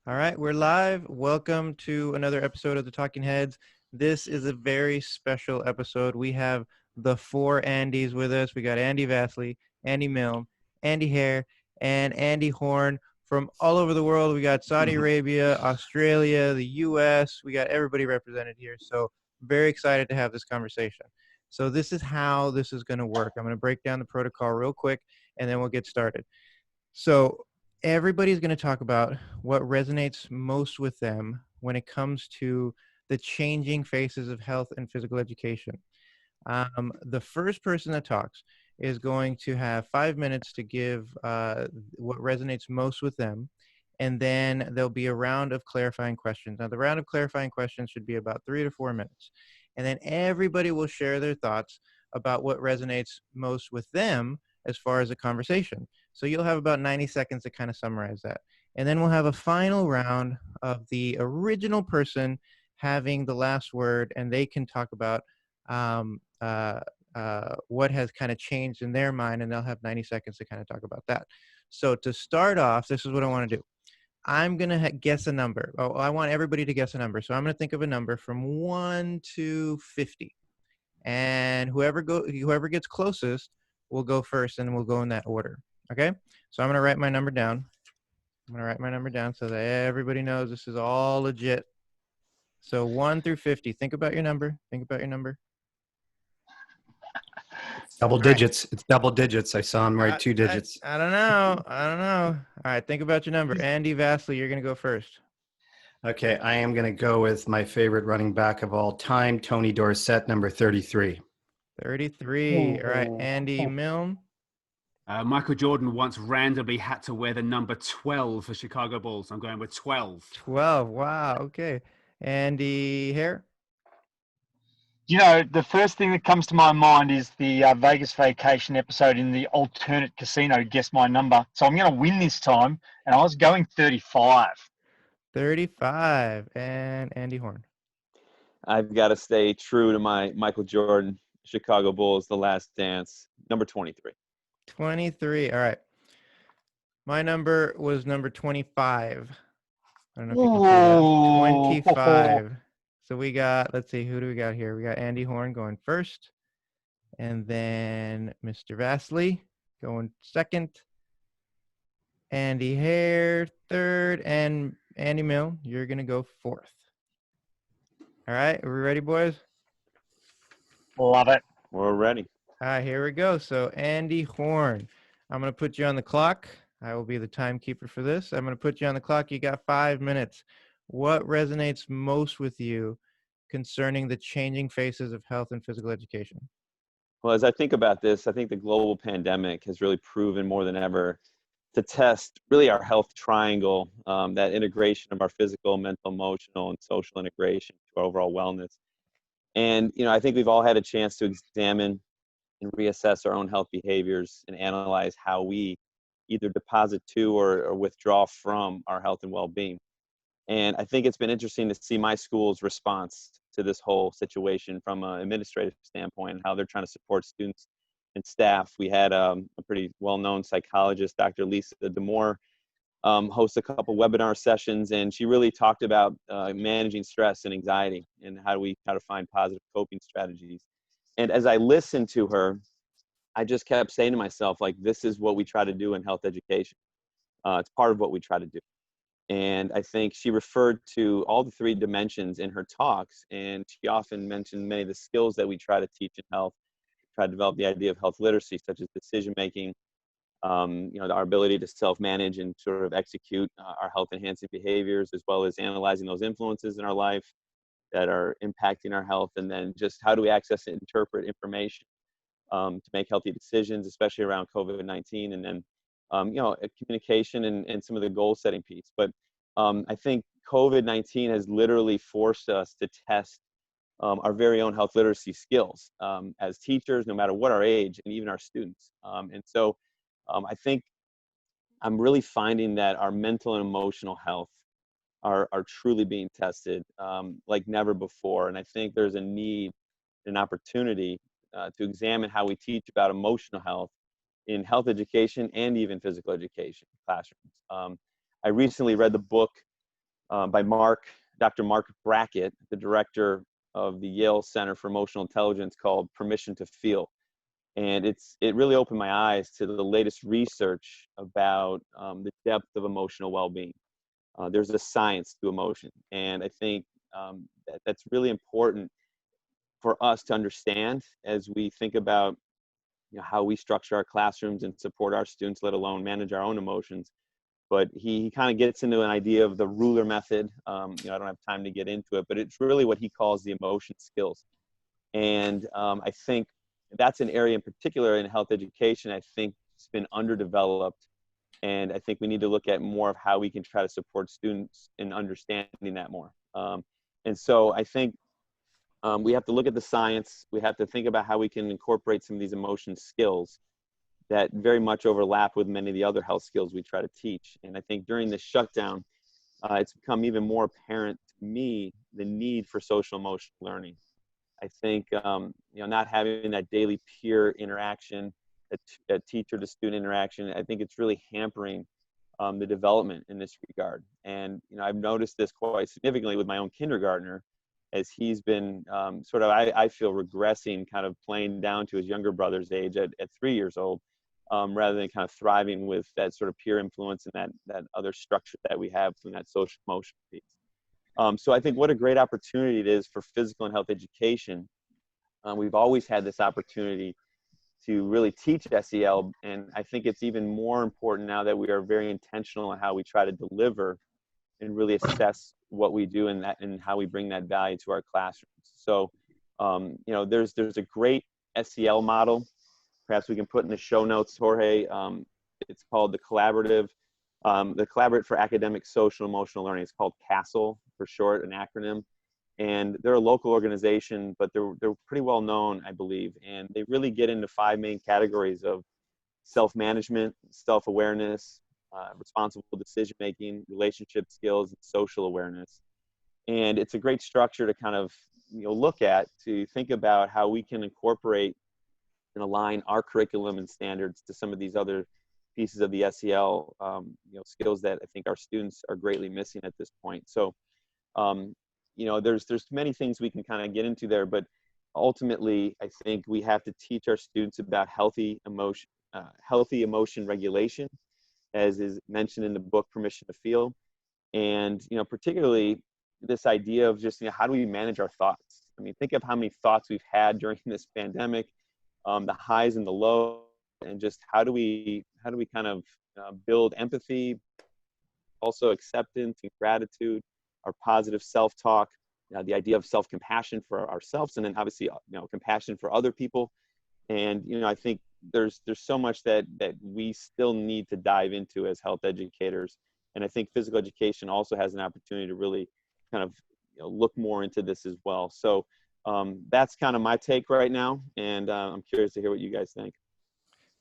All right, we're live. Welcome to another episode of the Talking Heads. This is a very special episode. We have the four Andys with us. We got Andy Vasily, Andy Milne, Andy Hare, and Andy Horne from all over the world. We got Saudi Arabia, Australia, the US. We got everybody represented here. So very excited to have this conversation. So this is how this is going to work. I'm going to break down the protocol real quick, and then we'll get started. So everybody's going to talk about what resonates most with them when it comes to the changing faces of health and physical education. The first person that talks is going to have 5 minutes to give what resonates most with them. And then there'll be a round of clarifying questions. Now, the round of clarifying questions should be about 3 to 4 minutes. And then everybody will share their thoughts about what resonates most with them as far as a conversation. So you'll have about 90 seconds to kind of summarize that. And then we'll have a final round of the original person having the last word, and they can talk about what has kind of changed in their mind, and they'll have 90 seconds to kind of talk about that. So to start off, this is what I want to do. I'm going to guess a number. Oh, I want everybody to guess a number. So I'm going to think of a number from 1 to 50. And whoever gets closest will go first, and we'll go in that order. Okay? So I'm going to write my number down. I'm going to write my number down so that everybody knows this is all legit. So 1 through 50. Think about your number. Think about your number. Double digits. It's double digits. I saw him write 2 digits. I don't know. All right, think about your number. Andy Vasily, you're going to go first. Okay, I am going to go with my favorite running back of all time, Tony Dorsett, number 33. 33. All right, Andy Milne. Michael Jordan once randomly had to wear the number 12 for Chicago Bulls. I'm going with 12. 12. Wow. Okay. Andy Hare. You know, the first thing that comes to my mind is the Vegas Vacation episode in the alternate casino, Guess My Number. So I'm going to win this time, and I was going 35. 35. And Andy Horne. I've got to stay true to my Michael Jordan, Chicago Bulls, The Last Dance, number 23. 23. All right. My number was number 25. I don't know if you can see that. 25. So we got, let's see, who do we got here? We got Andy Horne going first, and then Mr. Vasily going second, Andy Hare third, and Andy Milne, you're going to go fourth. All right, are we ready, boys? Love it. We're ready. All right, here we go. So Andy Horne, I'm going to put you on the clock. I will be the timekeeper for this. I'm going to put you on the clock. You got 5 minutes. What resonates most with you concerning the changing faces of health and physical education? Well, as I think about this, I think the global pandemic has really proven more than ever to test really our health triangle, that integration of our physical, mental, emotional, and social integration to our overall wellness. And, I think we've all had a chance to examine and reassess our own health behaviors and analyze how we either deposit to or withdraw from our health and well-being. And I think it's been interesting to see my school's response to this whole situation from an administrative standpoint and how they're trying to support students and staff. We had a pretty well-known psychologist, Dr. Lisa DeMore, host a couple webinar sessions, and she really talked about managing stress and anxiety and how to find positive coping strategies. And as I listened to her, I just kept saying to myself, like, this is what we try to do in health education. It's part of what we try to do. And I think she referred to all the 3 dimensions in her talks, and she often mentioned many of the skills that we try to teach in health, try to develop the idea of health literacy, such as decision-making, our ability to self-manage and sort of execute our health-enhancing behaviors, as well as analyzing those influences in our life that are impacting our health, and then just how do we access and interpret information to make healthy decisions, especially around COVID-19, and then communication and some of the goal setting piece. But I think COVID-19 has literally forced us to test our very own health literacy skills as teachers, no matter what our age, and even our students. And so I think I'm really finding that our mental and emotional health are truly being tested like never before. And I think there's a need, an opportunity to examine how we teach about emotional health in health education and even physical education classrooms. I recently read the book by Dr. Mark Brackett, the director of the Yale Center for Emotional Intelligence, called Permission to Feel. And it really opened my eyes to the latest research about the depth of emotional well-being. There's a science to emotion, and I think that's really important for us to understand as we think about how we structure our classrooms and support our students, let alone manage our own emotions. But he kind of gets into an idea of the ruler method. I don't have time to get into it, but it's really what he calls the emotion skills. And I think that's an area in particular in health education, I think it's been underdeveloped. And I think we need to look at more of how we can try to support students in understanding that more. And so I think we have to look at the science. We have to think about how we can incorporate some of these emotion skills that very much overlap with many of the other health skills we try to teach. And I think during this shutdown, it's become even more apparent to me the need for social emotional learning. I think not having that daily peer interaction, a teacher to student interaction, I think it's really hampering the development in this regard. And I've noticed this quite significantly with my own kindergartner, as he's been I feel regressing, kind of playing down to his younger brother's age at 3 years old, rather than kind of thriving with that sort of peer influence and that other structure that we have from that social emotional piece. So I think what a great opportunity it is for physical and health education. We've always had this opportunity to really teach SEL, and I think it's even more important now that we are very intentional in how we try to deliver and really assess what we do and how we bring that value to our classrooms. So, there's a great SEL model. Perhaps we can put in the show notes, Jorge. It's called the Collaborate for Academic Social Emotional Learning. It's called CASEL for short, an acronym. And they're a local organization, but they're pretty well known, I believe. And they really get into 5 main categories of self-management, self-awareness, responsible decision-making, relationship skills, and social awareness. And it's a great structure to kind of look at, to think about how we can incorporate and align our curriculum and standards to some of these other pieces of the SEL skills that I think our students are greatly missing at this point. So there's many things we can kind of get into there, but ultimately I think we have to teach our students about healthy emotion regulation, as is mentioned in the book Permission to Feel. And particularly this idea of just how do we manage our thoughts. I mean, think of how many thoughts we've had during this pandemic, the highs and the lows, and just how do we kind of build empathy, also acceptance and gratitude, our positive self-talk, the idea of self-compassion for ourselves, and then obviously compassion for other people. And I think there's so much that we still need to dive into as health educators. And I think physical education also has an opportunity to really kind of look more into this as well. So that's kind of my take right now, and I'm curious to hear what you guys think.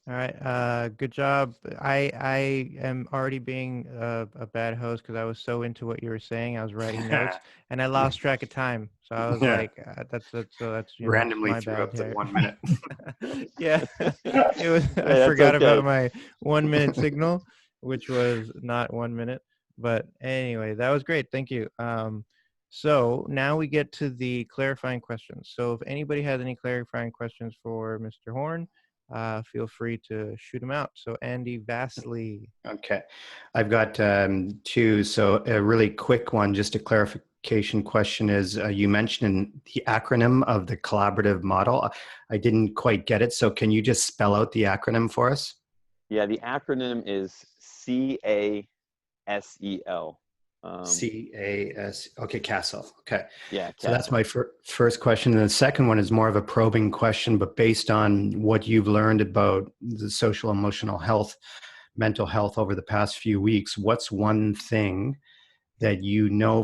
All right. Good job. I am already being a bad host because I was so into what you were saying. I was writing notes and I lost track of time. So I was like, that's Randomly my threw bad up the here. 1 minute. Yeah, it was. I That's forgot okay. about my 1 minute signal, which was not 1 minute. But anyway, that was great. Thank you. So now we get to the clarifying questions. So if anybody has any clarifying questions for Mr. Horne, feel free to shoot them out. So Andy Vasily. Okay. I've got 2. So a really quick one, just a clarification question is, you mentioned the acronym of the collaborative model. I didn't quite get it. So can you just spell out the acronym for us? Yeah, the acronym is CASEL. CAS. Okay, CASEL. Okay. Yeah, So that's CASEL. my first question. And the second one is more of a probing question, but based on what you've learned about the social emotional health, mental health over the past few weeks, what's one thing that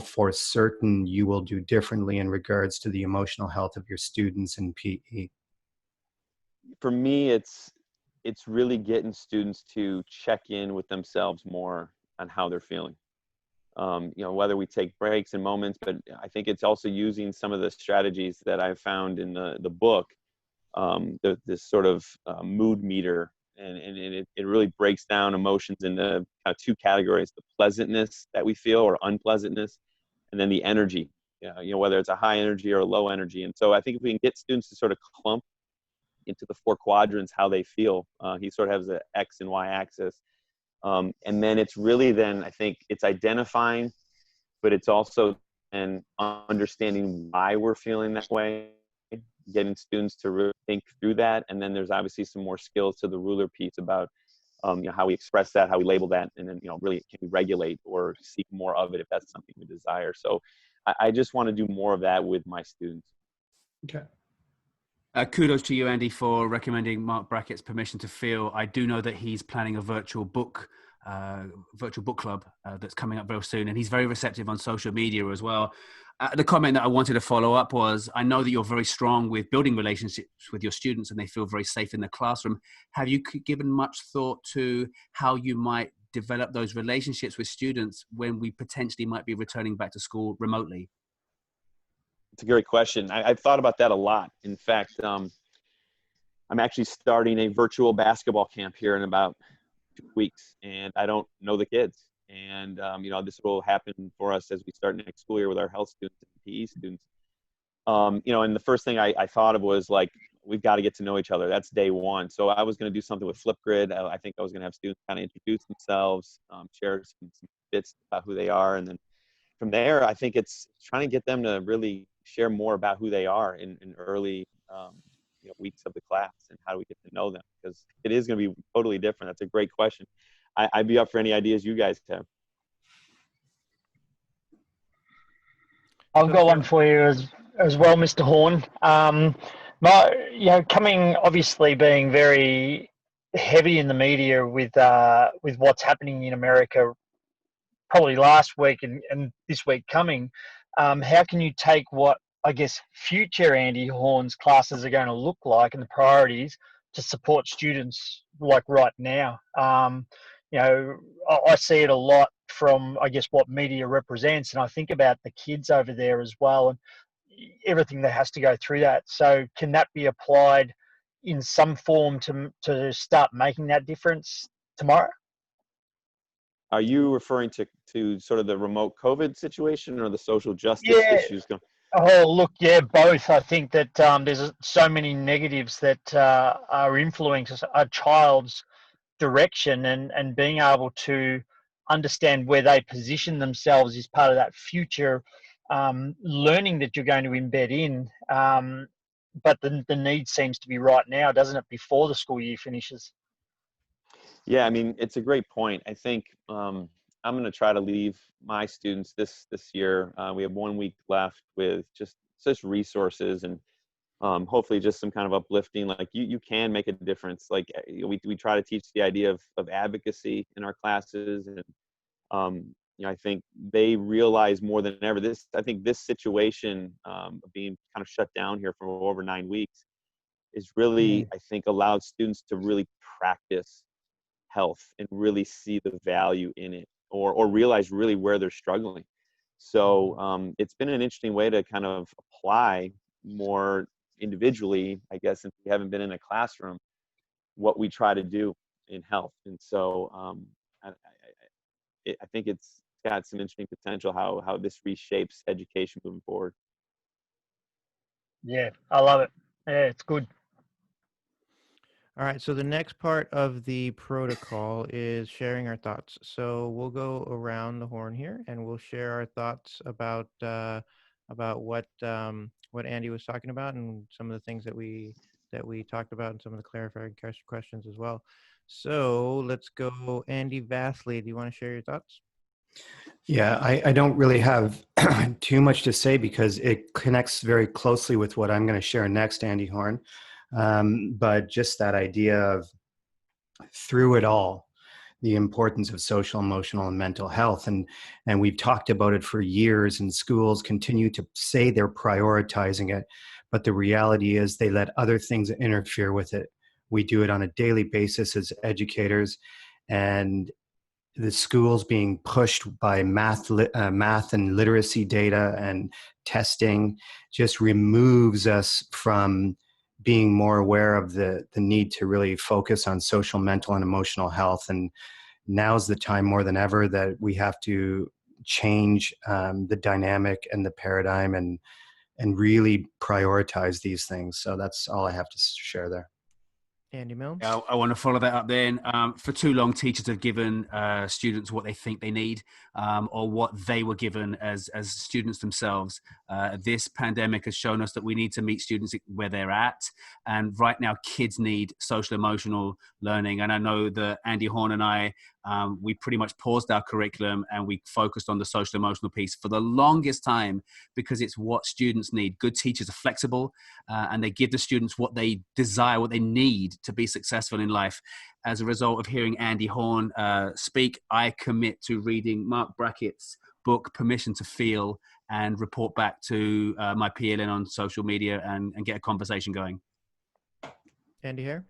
for certain you will do differently in regards to the emotional health of your students in PE? For me, it's really getting students to check in with themselves more on how they're feeling. Whether we take breaks and moments, but I think it's also using some of the strategies that I've found in the book, this sort of mood meter and it really breaks down emotions into kind of two categories: the pleasantness that we feel or unpleasantness, and then the energy. Whether it's a high energy or a low energy. And so I think if we can get students to sort of clump into the four quadrants how they feel, he sort of has an X and Y axis. And then it's really then I think it's identifying, but it's also and understanding why we're feeling that way, getting students to really think through that. And then there's obviously some more skills to the ruler piece about how we express that, how we label that, and then really can we regulate or seek more of it if that's something we desire. So I just want to do more of that with my students. Okay. Kudos to you, Andy, for recommending Mark Brackett's Permission to Feel. I do know that he's planning a virtual book club that's coming up very soon, and he's very receptive on social media as well. The comment that I wanted to follow up was, I know that you're very strong with building relationships with your students and they feel very safe in the classroom. Have you given much thought to how you might develop those relationships with students when we potentially might be returning back to school remotely? It's a great question. I've thought about that a lot. In fact, I'm actually starting a virtual basketball camp here in about 2 weeks, and I don't know the kids. And, this will happen for us as we start next school year with our health students and PE students. And the first thing I thought of was like, we've got to get to know each other. That's day one. So I was going to do something with Flipgrid. I think I was going to have students kind of introduce themselves, share some bits about who they are. And then from there, I think it's trying to get them to really share more about who they are in early weeks of the class, and how do we get to know them, because it is going to be totally different. That's a great question. I'd be up for any ideas you guys have. I've got one for you as well, Mr. Horne. Coming obviously being very heavy in the media with what's happening in America, probably last week and this week coming. How can you take what I guess future Andy Horne's classes are going to look like and the priorities to support students like right now? I see it a lot from, I guess, what media represents, and I think about the kids over there as well and everything that has to go through that. So can that be applied in some form to start making that difference tomorrow? Are you referring to sort of the remote COVID situation or the social justice issues? Oh, look, yeah, both. I think that there's so many negatives that are influencing a child's direction, and being able to understand where they position themselves is part of that future learning that you're going to embed in. But the need seems to be right now, doesn't it, before the school year finishes? Yeah, I mean, it's a great point. I think I'm going to try to leave my students this year. We have 1 week left with just such resources and hopefully just some kind of uplifting. Like you can make a difference. Like we try to teach the idea of advocacy in our classes, and I think they realize more than ever I think this situation of being kind of shut down here for over 9 weeks is really, I think, allowed students to really practice health and really see the value in it, or realize really where they're struggling. So it's been an interesting way to kind of apply more individually, I guess, since we haven't been in a classroom, what we try to do in health. And so I think it's got some interesting potential how this reshapes education moving forward. Yeah, I love it. Yeah, it's good. All right, so the next part of the protocol is sharing our thoughts. So we'll go around the horn here, and we'll share our thoughts about what Andy was talking about, and some of the things that we talked about, and some of the clarifying questions as well. So let's go, Andy Vasily. Do you want to share your thoughts? Yeah, I don't really have too much to say because it connects very closely with what I'm going to share next, Andy Horne. But just that idea of, through it all, the importance of social, emotional, and mental health. And we've talked about it for years, and schools continue to say they're prioritizing it. But the reality is they let other things interfere with it. We do it on a daily basis as educators, and the schools being pushed by math and literacy data and testing just removes us from being more aware of the need to really focus on social, mental, and emotional health. And now's the time more than ever that we have to change the dynamic and the paradigm and really prioritize these things. So that's all I have to share there. Andy Milne? I want to follow that up then. For too long, teachers have given students what they think they need, or what they were given as students themselves. This pandemic has shown us that we need to meet students where they're at. And right now, kids need social emotional learning. And I know that Andy Horne and I, we pretty much paused our curriculum and we focused on the social emotional piece for the longest time, because it's what students need. Good teachers are flexible, and they give the students what they desire, what they need to be successful in life. As a result of hearing Andy Horne speak, I commit to reading Mark Brackett's book, Permission to Feel, and report back to my PLN on social media and get a conversation going. Andy Hare?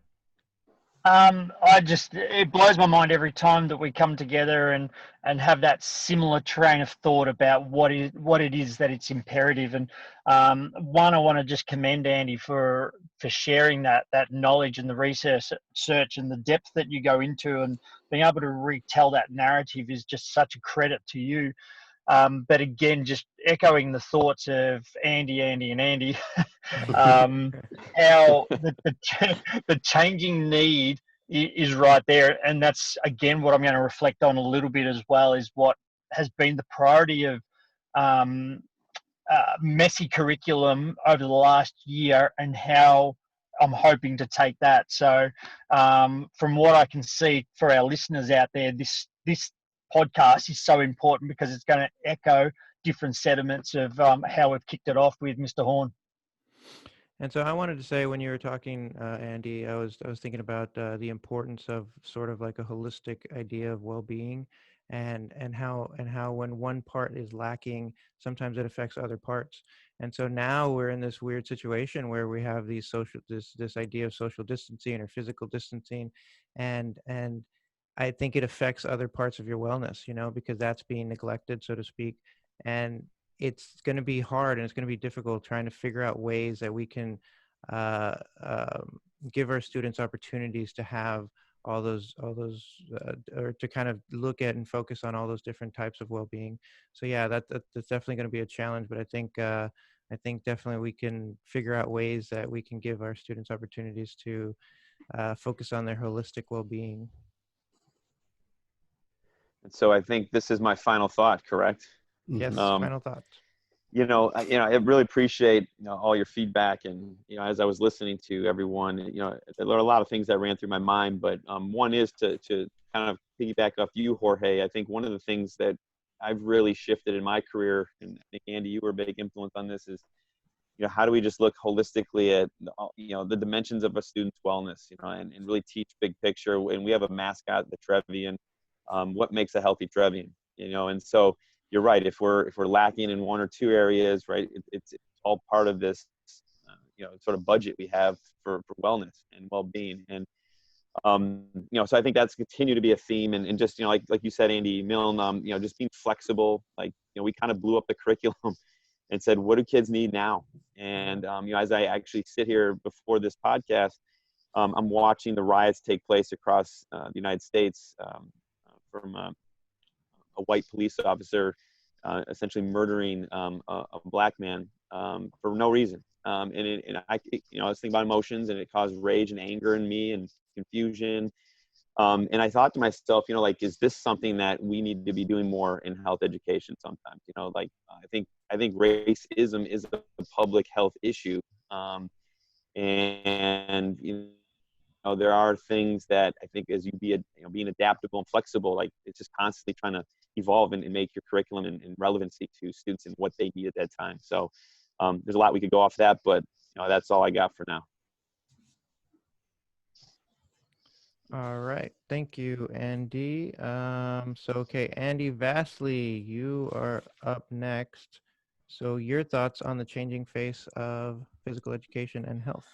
It blows my mind every time that we come together and have that similar train of thought about what it is that it's imperative. And I want to just commend Andy for sharing that knowledge and the research and the depth that you go into, and being able to retell that narrative is just such a credit to you. But again, just echoing the thoughts of Andy, how the changing need is right there. And that's, again, what I'm going to reflect on a little bit as well, is what has been the priority of messy curriculum over the last year, and how I'm hoping to take that. So from what I can see for our listeners out there, this podcast is so important because it's going to echo different sentiments of how we've kicked it off with Mr. Horne. And so I wanted to say, when you were talking, Andy, I was thinking about the importance of sort of like a holistic idea of well-being, and how when one part is lacking, sometimes it affects other parts. And so now we're in this weird situation where we have this idea of social distancing or physical distancing, and I think it affects other parts of your wellness, because that's being neglected, so to speak. And it's going to be hard, and it's going to be difficult trying to figure out ways that we can give our students opportunities to have all those or to kind of look at and focus on all those different types of well-being. So yeah, that's definitely going to be a challenge, but I think definitely we can figure out ways that we can give our students opportunities to focus on their holistic well-being. And so I think this is my final thought, correct? Yes, final thoughts. I really appreciate all your feedback, and as I was listening to everyone, there were a lot of things that ran through my mind. But one is to kind of piggyback off you, Jorge. I think one of the things that I've really shifted in my career, and I think Andy, you were a big influence on this, is how do we just look holistically at the dimensions of a student's wellness, and really teach big picture. And we have a mascot, the Trevian. What makes a healthy Trevian, and so you're right. If we're lacking in one or two areas, right, it's all part of this, sort of budget we have for wellness and well-being. And so I think that's continued to be a theme, and just like you said, Andy Milne, just being flexible. Like we kind of blew up the curriculum and said, what do kids need now? And as I actually sit here before this podcast, I'm watching the riots take place across the United States. From a white police officer essentially murdering a black man for no reason. I was thinking about emotions, and it caused rage and anger in me and confusion. And I thought to myself, is this something that we need to be doing more in health education sometimes? I think racism is a public health issue. And there are things that I think, as you being adaptable and flexible, like it's just constantly trying to evolve and make your curriculum and relevancy to students and what they need at that time. So there's a lot we could go off that, but that's all I got for now. All right. Thank you, Andy. Okay, Andy Vasily, you are up next. So your thoughts on the changing face of physical education and health.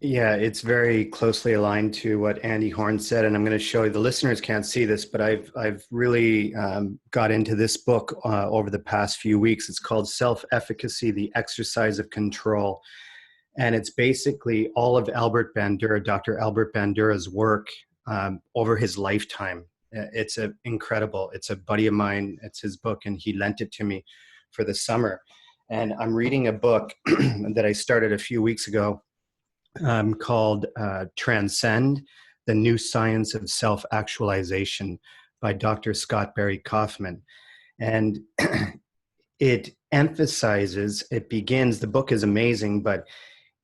Yeah, it's very closely aligned to what Andy Horne said, and I'm going to show you. The listeners can't see this, but I've really got into this book over the past few weeks. It's called Self-Efficacy: The Exercise of Control. And it's basically all of Dr. Albert Bandura's work over his lifetime. It's incredible. It's a buddy of mine. It's his book, and he lent it to me for the summer. And I'm reading a book that I started a few weeks ago called Transcend, The New Science of Self-Actualization by Dr. Scott Barry Kaufman. And it begins, the book is amazing, but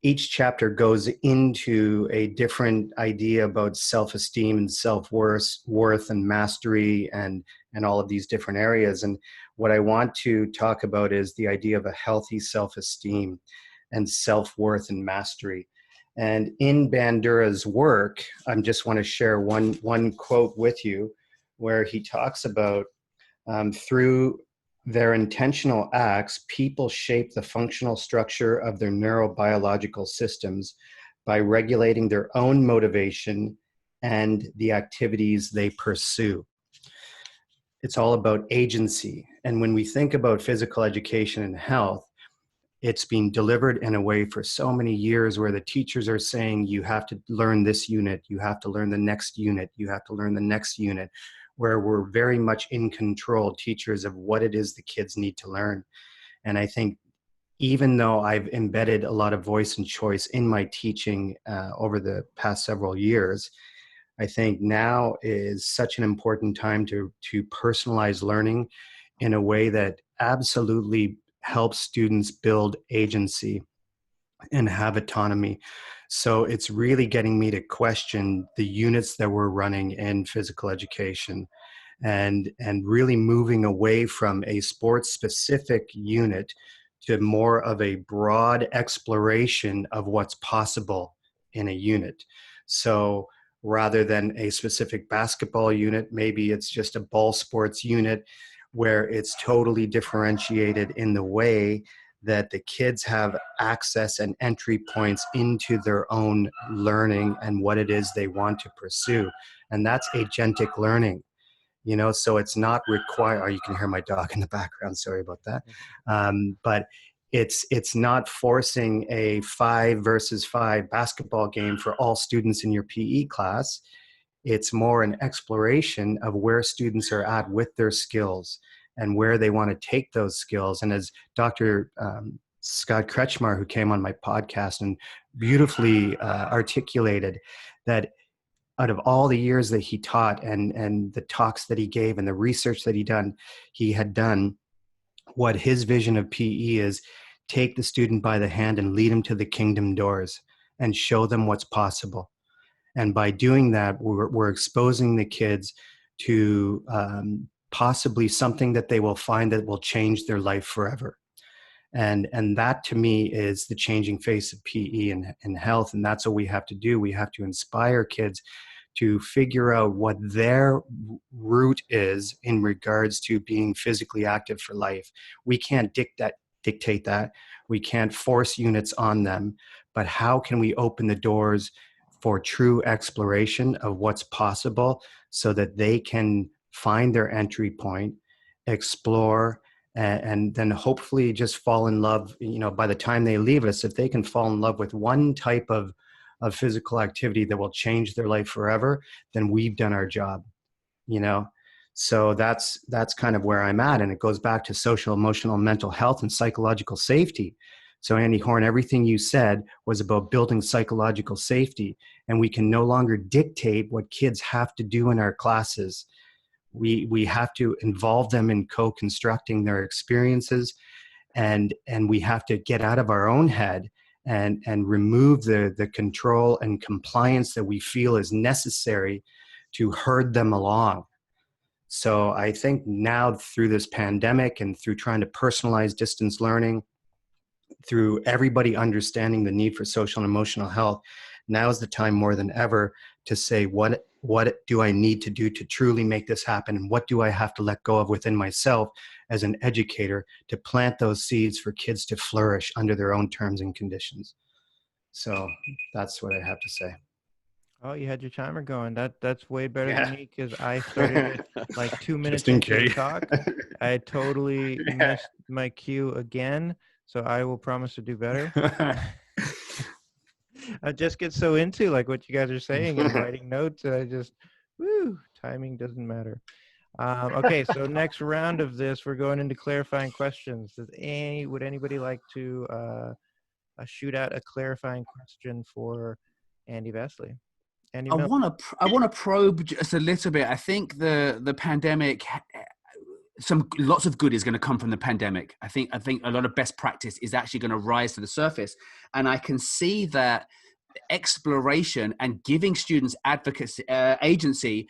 each chapter goes into a different idea about self-esteem and self-worth and mastery and all of these different areas. And what I want to talk about is the idea of a healthy self-esteem and self-worth and mastery. And in Bandura's work, I just want to share one quote with you where he talks about through their intentional acts, people shape the functional structure of their neurobiological systems by regulating their own motivation and the activities they pursue. It's all about agency. And when we think about physical education and health, it's been delivered in a way for so many years where the teachers are saying, you have to learn this unit, you have to learn the next unit, you have to learn the next unit, where we're very much in control, teachers, of what it is the kids need to learn. And I think even though I've embedded a lot of voice and choice in my teaching over the past several years, I think now is such an important time to personalize learning in a way that absolutely helps students build agency and have autonomy. So it's really getting me to question the units that we're running in physical education and really moving away from a sports specific unit to more of a broad exploration of what's possible in a unit. So rather than a specific basketball unit, maybe it's just a ball sports unit where it's totally differentiated in the way that the kids have access and entry points into their own learning and what it is they want to pursue. And that's agentic learning, you know, so it's not required. Oh, you can hear my dog in the background. Sorry about that. But it's not forcing a 5 versus 5 basketball game for all students in your PE class. It's more an exploration of where students are at with their skills and where they want to take those skills. And as Dr. Scott Kretschmar, who came on my podcast and beautifully articulated that out of all the years that he taught and the talks that he gave and the research that he had done, what his vision of PE is, take the student by the hand and lead them to the kingdom doors and show them what's possible. And by doing that, we're exposing the kids to possibly something that they will find that will change their life forever. And that to me is the changing face of PE and health. And that's what we have to do. We have to inspire kids to figure out what their route is in regards to being physically active for life. We can't dictate that. We can't force units on them. But how can we open the doors for true exploration of what's possible so that they can find their entry point, explore, and then hopefully just fall in love, you know, by the time they leave us, if they can fall in love with one type of physical activity that will change their life forever, then we've done our job, you know? So that's kind of where I'm at. And it goes back to social, emotional, mental health and psychological safety. So Andy Horne, everything you said was about building psychological safety, and we can no longer dictate what kids have to do in our classes. We have to involve them in co-constructing their experiences, and we have to get out of our own head and remove the control and compliance that we feel is necessary to herd them along. So I think now through this pandemic and through trying to personalize distance learning, through everybody understanding the need for social and emotional health, now is the time more than ever to say, what do I need to do to truly make this happen? And what do I have to let go of within myself as an educator to plant those seeds for kids to flourish under their own terms and conditions? So that's what I have to say. Oh, you had your timer going. That's way better than me, because I started it like 2 minutes into the talk. I totally missed my cue again, so I will promise to do better. I just get so into like what you guys are saying and writing notes, and I just, timing doesn't matter. Okay, so next round of this, we're going into clarifying questions. Would anybody like to shoot out a clarifying question for Andy Vasily? Andy I Milne. want to probe just a little bit. I think the pandemic, lots of good is going to come from the pandemic. I think a lot of best practice is actually going to rise to the surface, and I can see that exploration and giving students advocacy agency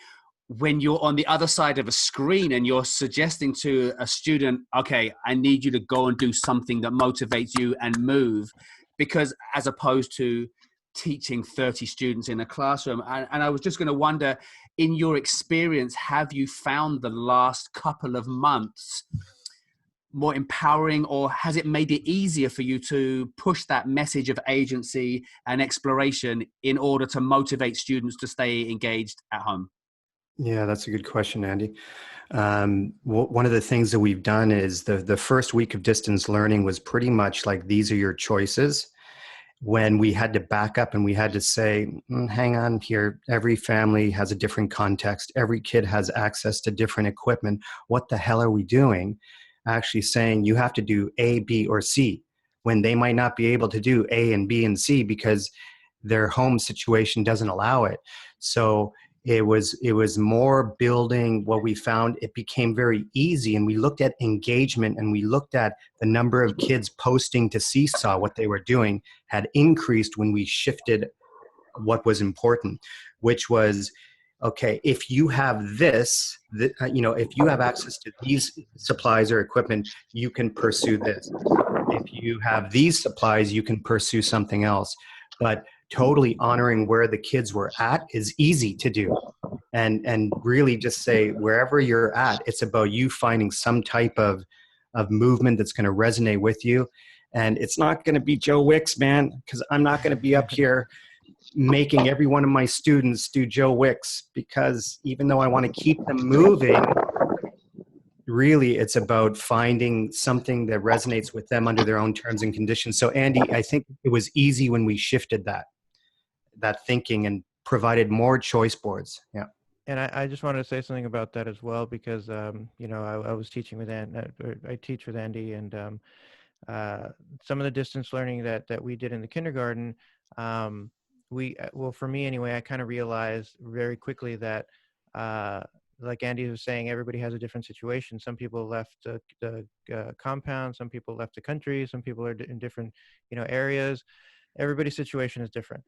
when you're on the other side of a screen and you're suggesting to a student, okay, I need you to go and do something that motivates you and move, because as opposed to teaching 30 students in a classroom. And I was just going to wonder, in your experience, have you found the last couple of months more empowering, or has it made it easier for you to push that message of agency and exploration in order to motivate students to stay engaged at home? Yeah, that's a good question, Andy. One of the things that we've done is the first week of distance learning was pretty much like, these are your choices. When we had to back up and we had to say, hang on here, every family has a different context. Every kid has access to different equipment. What the hell are we doing? Actually saying you have to do A, B, or C, when they might not be able to do A and B and C because their home situation doesn't allow it. So it was more building what we found. It became very easy, and we looked at engagement, and we looked at the number of kids posting to Seesaw. What they were doing had increased when we shifted what was important, which was, okay, if you have this, if you have access to these supplies or equipment, you can pursue this. If you have these supplies, you can pursue something else. But totally honoring where the kids were at is easy to do. And really just say, wherever you're at, it's about you finding some type of movement that's going to resonate with you. And it's not going to be Joe Wicks, man, because I'm not going to be up here making every one of my students do Joe Wicks, because even though I want to keep them moving, really it's about finding something that resonates with them under their own terms and conditions. So Andy, I think it was easy when we shifted that thinking and provided more choice boards. Yeah. And I just wanted to say something about that as well, because I was teaching with I teach with Andy, and some of the distance learning that we did in the kindergarten, for me anyway, I kind of realized very quickly that like Andy was saying, everybody has a different situation. Some people left the compound, some people left the country, some people are in different areas. Everybody's situation is different.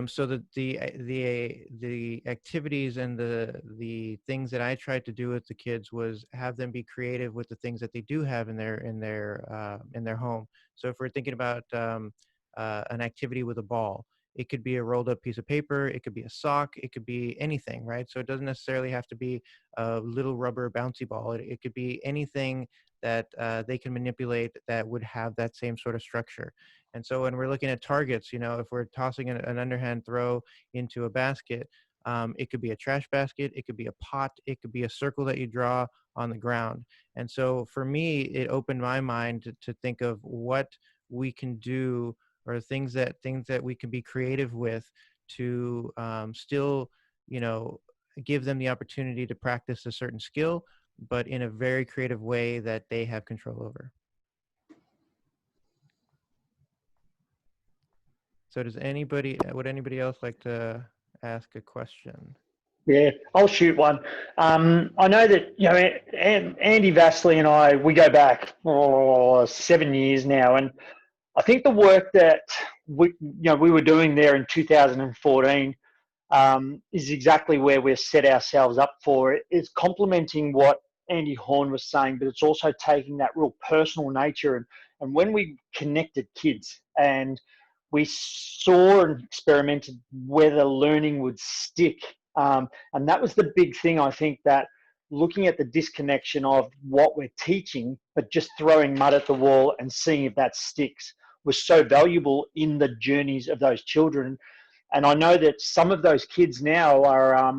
So the activities and the things that I tried to do with the kids was have them be creative with the things that they do have in their home. So if we're thinking about an activity with a ball, it could be a rolled up piece of paper, it could be a sock, it could be anything, right? So it doesn't necessarily have to be a little rubber bouncy ball. It could be anything that they can manipulate that would have that same sort of structure. And so when we're looking at targets, if we're tossing an underhand throw into a basket, it could be a trash basket, it could be a pot, it could be a circle that you draw on the ground. And so for me, it opened my mind to think of what we can do, or things that we can be creative with to still, give them the opportunity to practice a certain skill, but in a very creative way that they have control over. So would anybody else like to ask a question? Yeah, I'll shoot one. I know that, Andy Vasily and I, we go back 7 years now. And I think the work that we were doing there in 2014 is exactly where we've set ourselves up for. It's complementing what Andy Horne was saying, but it's also taking that real personal nature. And when we connected kids and we saw and experimented whether learning would stick. And that was the big thing, I think, that looking at the disconnection of what we're teaching, but just throwing mud at the wall and seeing if that sticks was so valuable in the journeys of those children. And I know that some of those kids now are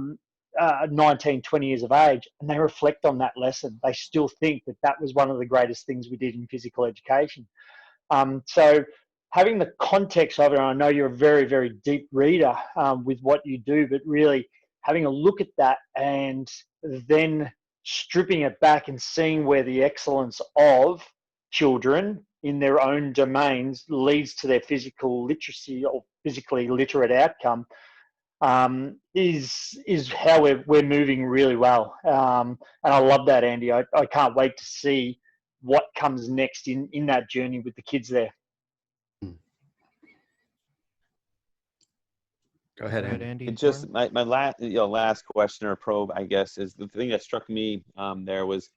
19, 20 years of age, and they reflect on that lesson. They still think that was one of the greatest things we did in physical education. So having the context of it, and I know you're a very, very deep reader with what you do, but really having a look at that and then stripping it back and seeing where the excellence of children in their own domains leads to their physical literacy or physically literate outcome is how we're moving really well. And I love that, Andy. I can't wait to see what comes next in that journey with the kids there. Go ahead, Andy. It just my last question or probe, I guess, is the thing that struck me there was,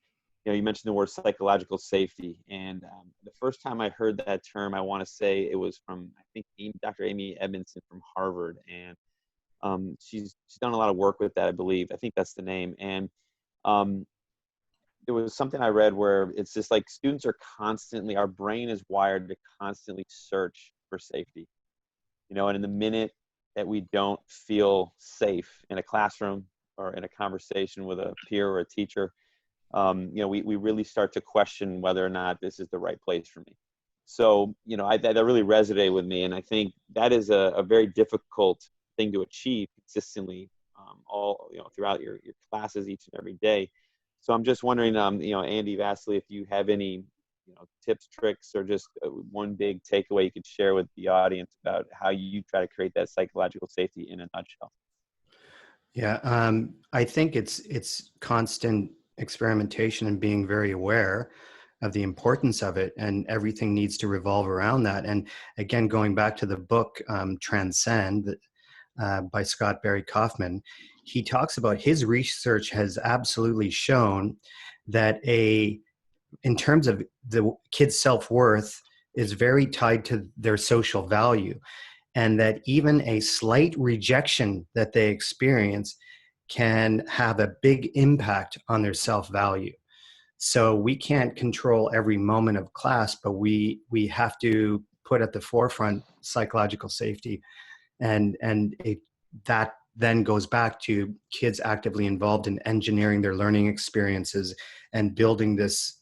you mentioned the word psychological safety, and the first time I heard that term, I want to say it was from, I think, Dr. Amy Edmondson from Harvard, and she's done a lot of work with that, I believe. I think that's the name. And there was something I read where it's just like students are constantly, our brain is wired to constantly search for safety, and in the minute that we don't feel safe in a classroom or in a conversation with a peer or a teacher, we really start to question whether or not this is the right place for me. So, that really resonated with me. And I think that is a very difficult thing to achieve consistently throughout your classes each and every day. So I'm just wondering, Andy, Vasily, if you have any tips, tricks, or just one big takeaway you could share with the audience about how you try to create that psychological safety in a nutshell. Yeah, I think it's constant experimentation and being very aware of the importance of it, and everything needs to revolve around that. And again, going back to the book Transcend by Scott Barry Kaufman, he talks about his research has absolutely shown that in terms of the kid's self-worth is very tied to their social value, and that even a slight rejection that they experience can have a big impact on their self-value. So we can't control every moment of class, but we have to put at the forefront psychological safety, and that then goes back to kids actively involved in engineering their learning experiences and building this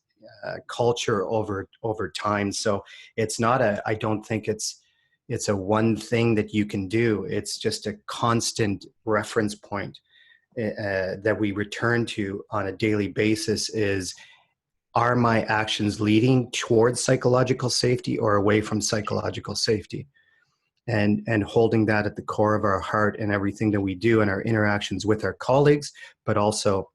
culture over time. So it's not I don't think it's a one thing that you can do. It's just a constant reference point that we return to on a daily basis is, are my actions leading towards psychological safety or away from psychological safety? And holding that at the core of our heart and everything that we do in our interactions with our colleagues, but also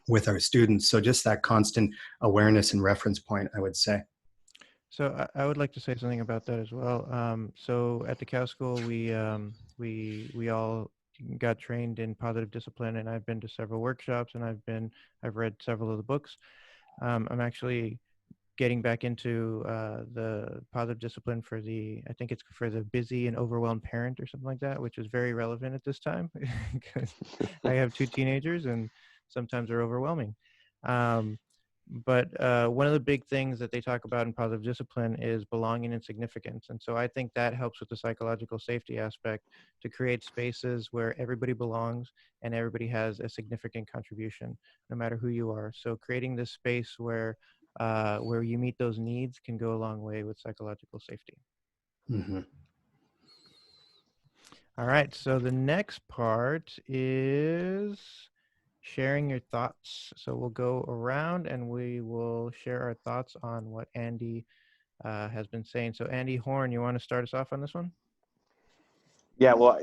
with our students. So just that constant awareness and reference point, I would say. So I would like to say something about that as well. So at the Cow School, we all got trained in positive discipline, and I've been to several workshops, and I've read several of the books. I'm actually getting back into the positive discipline I think it's for the busy and overwhelmed parent or something like that, which is very relevant at this time because I have 2 teenagers and sometimes they're overwhelming. But one of the big things that they talk about in positive discipline is belonging and significance. And so I think that helps with the psychological safety aspect, to create spaces where everybody belongs and everybody has a significant contribution, no matter who you are. So creating this space where you meet those needs can go a long way with psychological safety. Mm-hmm. All right. So the next part is sharing your thoughts. So we'll go around and we will share our thoughts on what Andy has been saying. So Andy Horne, you want to start us off on this one? Yeah, well,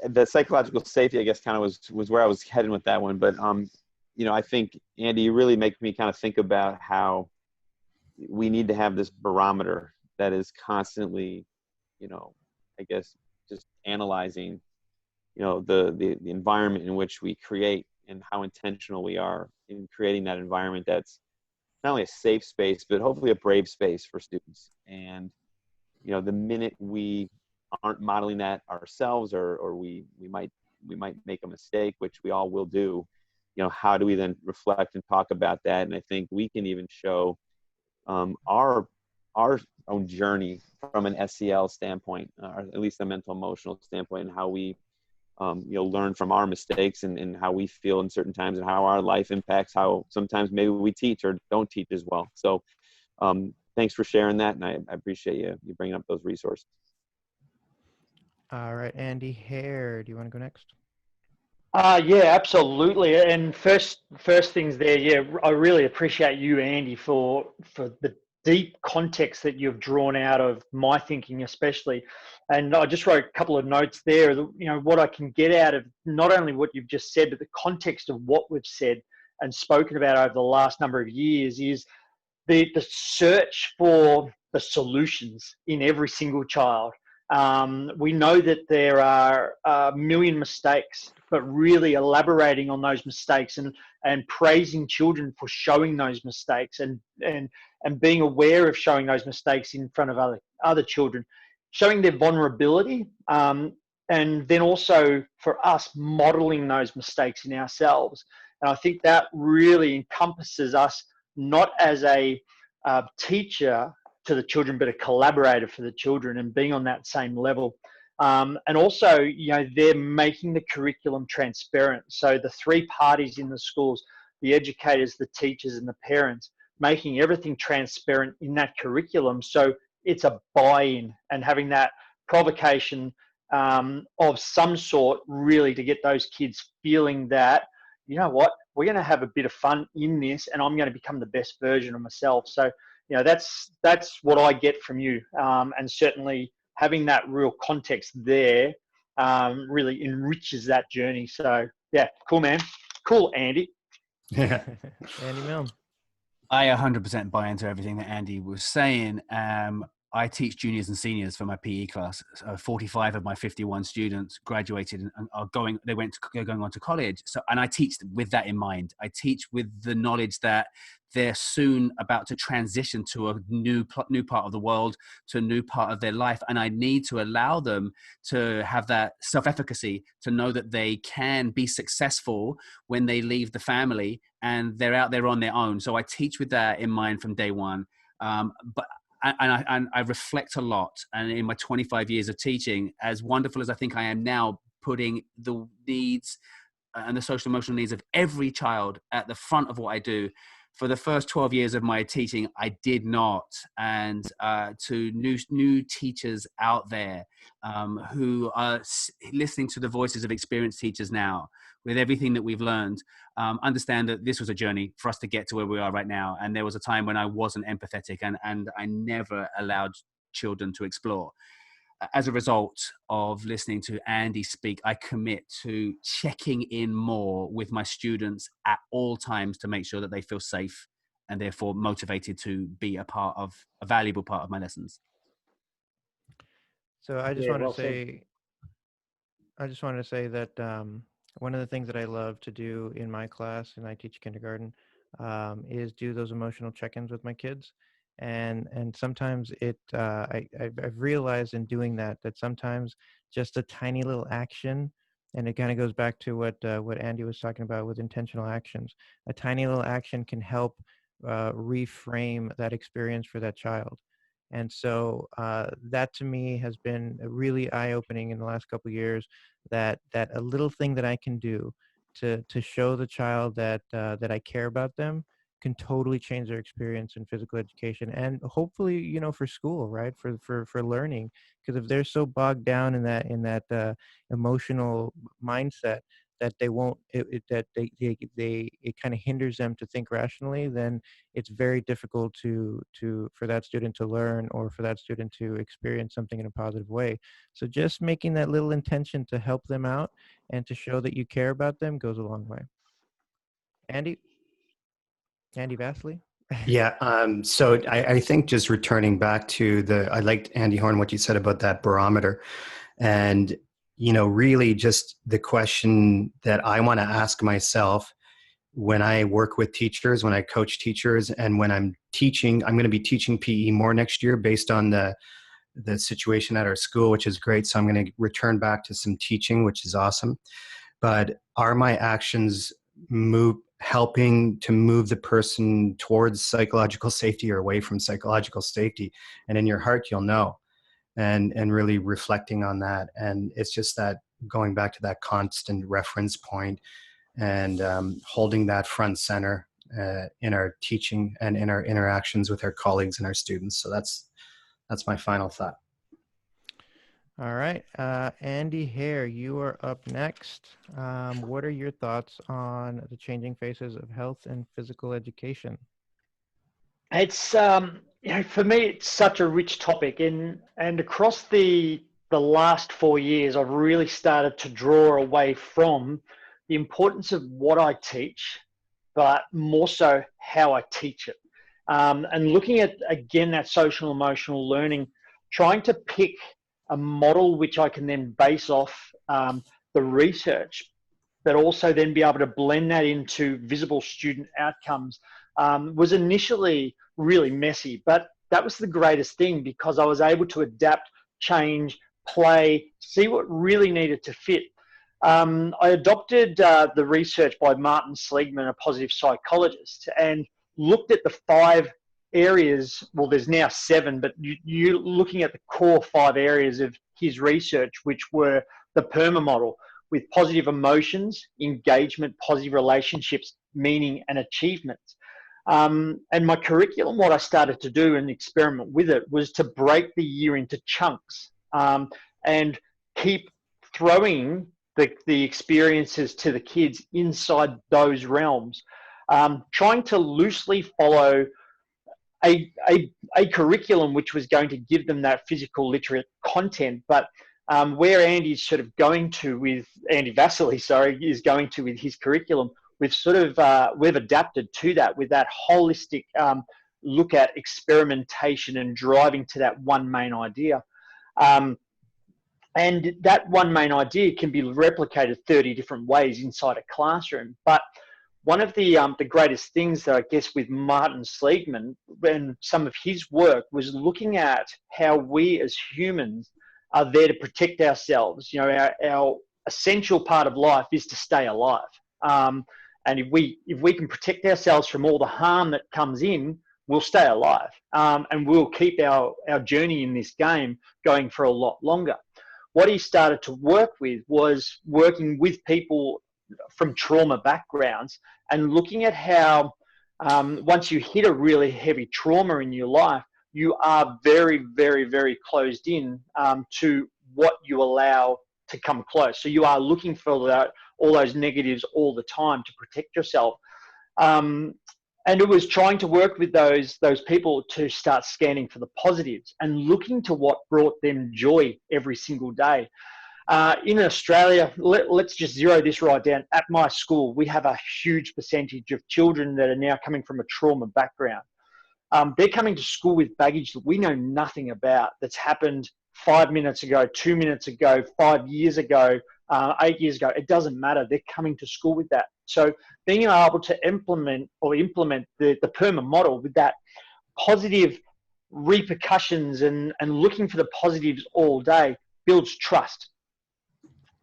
the psychological safety, I guess, kind of was where I was heading with that one. But, I think, Andy, you really make me kind of think about how we need to have this barometer that is constantly, I guess, just analyzing, the environment in which we create and how intentional we are in creating that environment that's not only a safe space, but hopefully a brave space for students. And, the minute we aren't modeling that ourselves, or we might make a mistake, which we all will do, how do we then reflect and talk about that? And I think we can even show our own journey from an SEL standpoint, or at least a mental emotional standpoint, and how we learn from our mistakes and how we feel in certain times, and how our life impacts how sometimes maybe we teach or don't teach as well. So thanks for sharing that, and I appreciate you bringing up those resources. All right, Andy Hare, do you want to go next? Yeah, absolutely. And first things there, yeah, I really appreciate you, Andy, for the deep context that you've drawn out of my thinking, especially. And I just wrote a couple of notes there. You know, what I can get out of not only what you've just said, but the context of what we've said and spoken about over the last number of years is the search for the solutions in every single child. We know that there are a million mistakes, but really elaborating on those mistakes and praising children for showing those mistakes and being aware of showing those mistakes in front of other children, showing their vulnerability, and then also for us modeling those mistakes in ourselves. And I think that really encompasses us not as a teacher to the children, but a collaborator for the children, and being on that same level. And also, you know, they're making the curriculum transparent. So the three parties in the schools, the educators, the teachers, and the parents, making everything transparent in that curriculum. So it's a buy-in and having that provocation of some sort, really, to get those kids feeling that, you know what, we're going to have a bit of fun in this, and I'm going to become the best version of myself. So, you know, that's what I get from you, and certainly having that real context there really enriches that journey. So, yeah, cool, man. Cool, Andy. Yeah. Andy Milne. I 100% buy into everything that Andy was saying. I teach juniors and seniors for my PE class. 45 of my 51 students graduated and are going on to college. So, and I teach with that in mind. I teach with the knowledge that they're soon about to transition to a new part of the world, to a new part of their life. And I need to allow them to have that self-efficacy, to know that they can be successful when they leave the family and they're out there on their own. So I teach with that in mind from day one. I reflect a lot. And in my 25 years of teaching, as wonderful as I think I am now, putting the needs and the social emotional needs of every child at the front of what I do, for the first 12 years of my teaching, I did not. And to new teachers out there who are listening to the voices of experienced teachers now, with everything that we've learned, understand that this was a journey for us to get to where we are right now. And there was a time when I wasn't empathetic and I never allowed children to explore. As a result of listening to Andy speak, I commit to checking in more with my students at all times to make sure that they feel safe and therefore motivated to be a valuable part of my lessons. So I just wanted to say that one of the things that I love to do in my class, and I teach kindergarten, is do those emotional check-ins with my kids. And sometimes I've realized in doing that sometimes just a tiny little action, and it kind of goes back to what Andy was talking about with intentional actions. A tiny little action can help reframe that experience for that child. And so that to me has been really eye-opening in the last couple of years, that a little thing that I can do to show the child that I care about them can totally change their experience in physical education, and hopefully, you know, for school, right? For learning, because if they're so bogged down in that emotional mindset that they won't, it kind of hinders them to think rationally, then it's very difficult for that student to learn, or for that student to experience something in a positive way. So just making that little intention to help them out and to show that you care about them goes a long way. Andy Vasily? Yeah. So I think just returning back to I liked, Andy Horne, what you said about that barometer, and, you know, really just the question that I want to ask myself when I work with teachers, when I coach teachers, and when I'm teaching. I'm going to be teaching PE more next year based on the situation at our school, which is great. So I'm going to return back to some teaching, which is awesome. But are my actions helping to move the person towards psychological safety or away from psychological safety? And in your heart, you'll know, and really reflecting on that. And it's just that going back to that constant reference point and holding that front center in our teaching and in our interactions with our colleagues and our students. So that's my final thought. All right. Andy Hare, you are up next. What are your thoughts on the changing faces of health and physical education? It's for me, it's such a rich topic, and across the last 4 years, I've really started to draw away from the importance of what I teach, but more so how I teach it, and looking at again that social emotional learning, trying to pick a model which I can then base off the research, but also then be able to blend that into visible student outcomes. Was initially really messy, but that was the greatest thing because I was able to adapt, change, play, see what really needed to fit. I adopted the research by Martin Seligman, a positive psychologist, and looked at the 5 areas. Well, there's now 7, but you're looking at the core 5 areas of his research, which were the PERMA model, with positive emotions, engagement, positive relationships, meaning, and achievements. And my curriculum, what I started to do and experiment with it was to break the year into chunks, and keep throwing the experiences to the kids inside those realms, trying to loosely follow a curriculum which was going to give them that physical literate content, but where Andy's sort of going to with Andy Vasily, is going to with his curriculum, we've sort of we've adapted to that with that holistic look at experimentation and driving to that one main idea. And that one main idea can be replicated 30 different ways inside a classroom. But one of the greatest things that I guess with Martin Seligman and some of his work was looking at how we as humans are there to protect ourselves. You know, our essential part of life is to stay alive. And if we can protect ourselves from all the harm that comes in, we'll stay alive, and we'll keep our journey in this game going for a lot longer. What he started to work with was working with people from trauma backgrounds and looking at how once you hit a really heavy trauma in your life, you are very, very, very closed in to what you allow to come close. So you are looking for that, all those negatives all the time to protect yourself. And it was trying to work with those people to start scanning for the positives and looking to what brought them joy every single day. In Australia, let's just zero this right down. At my school, we have a huge percentage of children that are now coming from a trauma background. They're coming to school with baggage that we know nothing about, that's happened 5 minutes ago, 2 minutes ago, 5 years ago, 8 years ago. It doesn't matter. They're coming to school with that. So being able to implement the PERMA model with that positive repercussions and looking for the positives all day builds trust.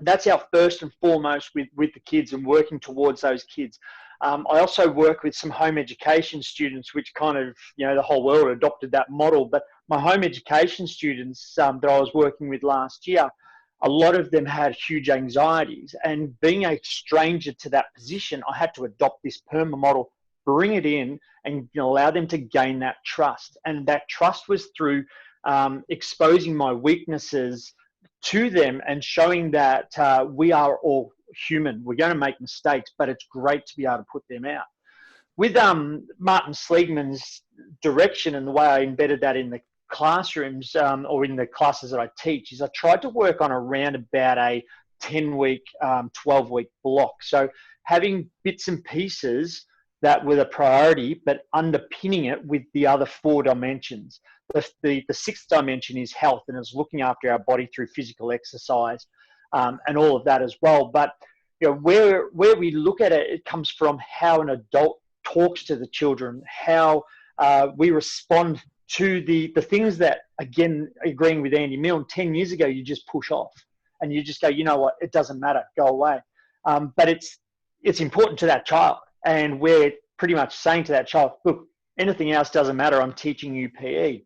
That's our first and foremost with the kids and working towards those kids. I also work with some home education students, which kind of, the whole world adopted that model. But my home education students that I was working with last year, a lot of them had huge anxieties. And being a stranger to that position, I had to adopt this PERMA model, bring it in, and allow them to gain that trust. And that trust was through exposing my weaknesses to them and showing that we are all human. We're going to make mistakes, but it's great to be able to put them out. With Martin Seligman's direction and the way I embedded that in the classrooms or in the classes that I teach is I tried to work on around about a 10-week, 12-week block. So having bits and pieces that were the priority, but underpinning it with the other 4 dimensions. The 6th dimension is health, and it's looking after our body through physical exercise and all of that as well. But where we look at it, it comes from how an adult talks to the children, how we respond to the things that, again, agreeing with Andy Milne, 10 years ago, you just push off and you just go, you know what, it doesn't matter, go away. But it's important to that child. And we're pretty much saying to that child, look, anything else doesn't matter, I'm teaching you PE.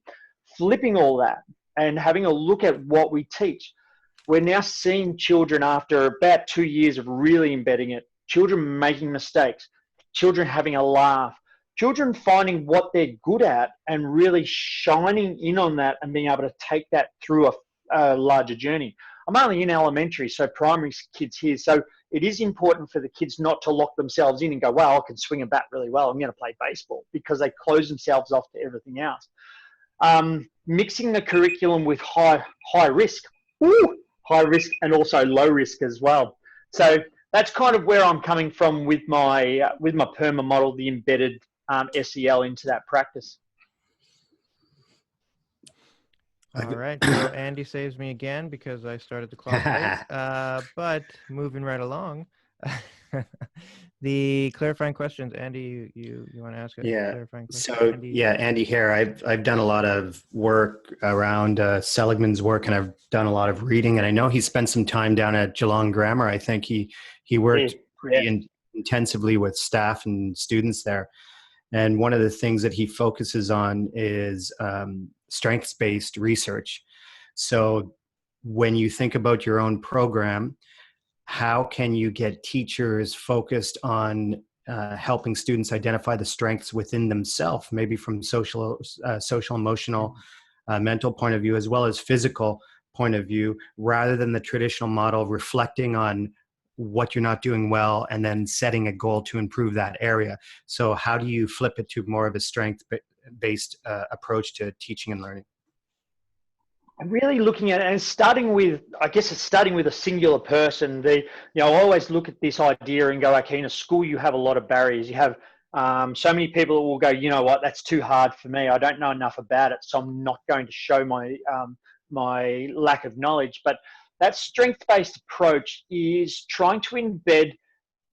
Flipping all that and having a look at what we teach. We're now seeing children after about 2 years of really embedding it, children making mistakes, children having a laugh, children finding what they're good at and really shining in on that and being able to take that through a larger journey. I'm only in elementary, so primary kids here. So it is important for the kids not to lock themselves in and go, well, I can swing a bat really well, I'm going to play baseball, because they close themselves off to everything else. Mixing the curriculum with high risk, high risk and also low risk as well. So that's kind of where I'm coming from with my PERMA model, the embedded SEL into that practice. All right, so Andy saves me again because I started the clock late. But moving right along, the clarifying questions. Andy, you want to ask a clarifying question? So Andy? Andy here. I've done a lot of work around Seligman's work, and I've done a lot of reading. And I know he spent some time down at Geelong Grammar. I think he worked pretty intensively with staff and students there. And one of the things that he focuses on is strengths-based research. So when you think about your own program, how can you get teachers focused on helping students identify the strengths within themselves, maybe from social, emotional, mental point of view, as well as physical point of view, rather than the traditional model of reflecting on what you're not doing well and then setting a goal to improve that area. So how do you flip it to more of a strength-based approach to teaching and learning? I'm really looking at it, and starting with, I guess it's starting with a singular person. I always look at this idea and go, okay, in a school you have a lot of barriers. You have so many people that will go, you know what, that's too hard for me. I don't know enough about it, so I'm not going to show my lack of knowledge. But that strength-based approach is trying to embed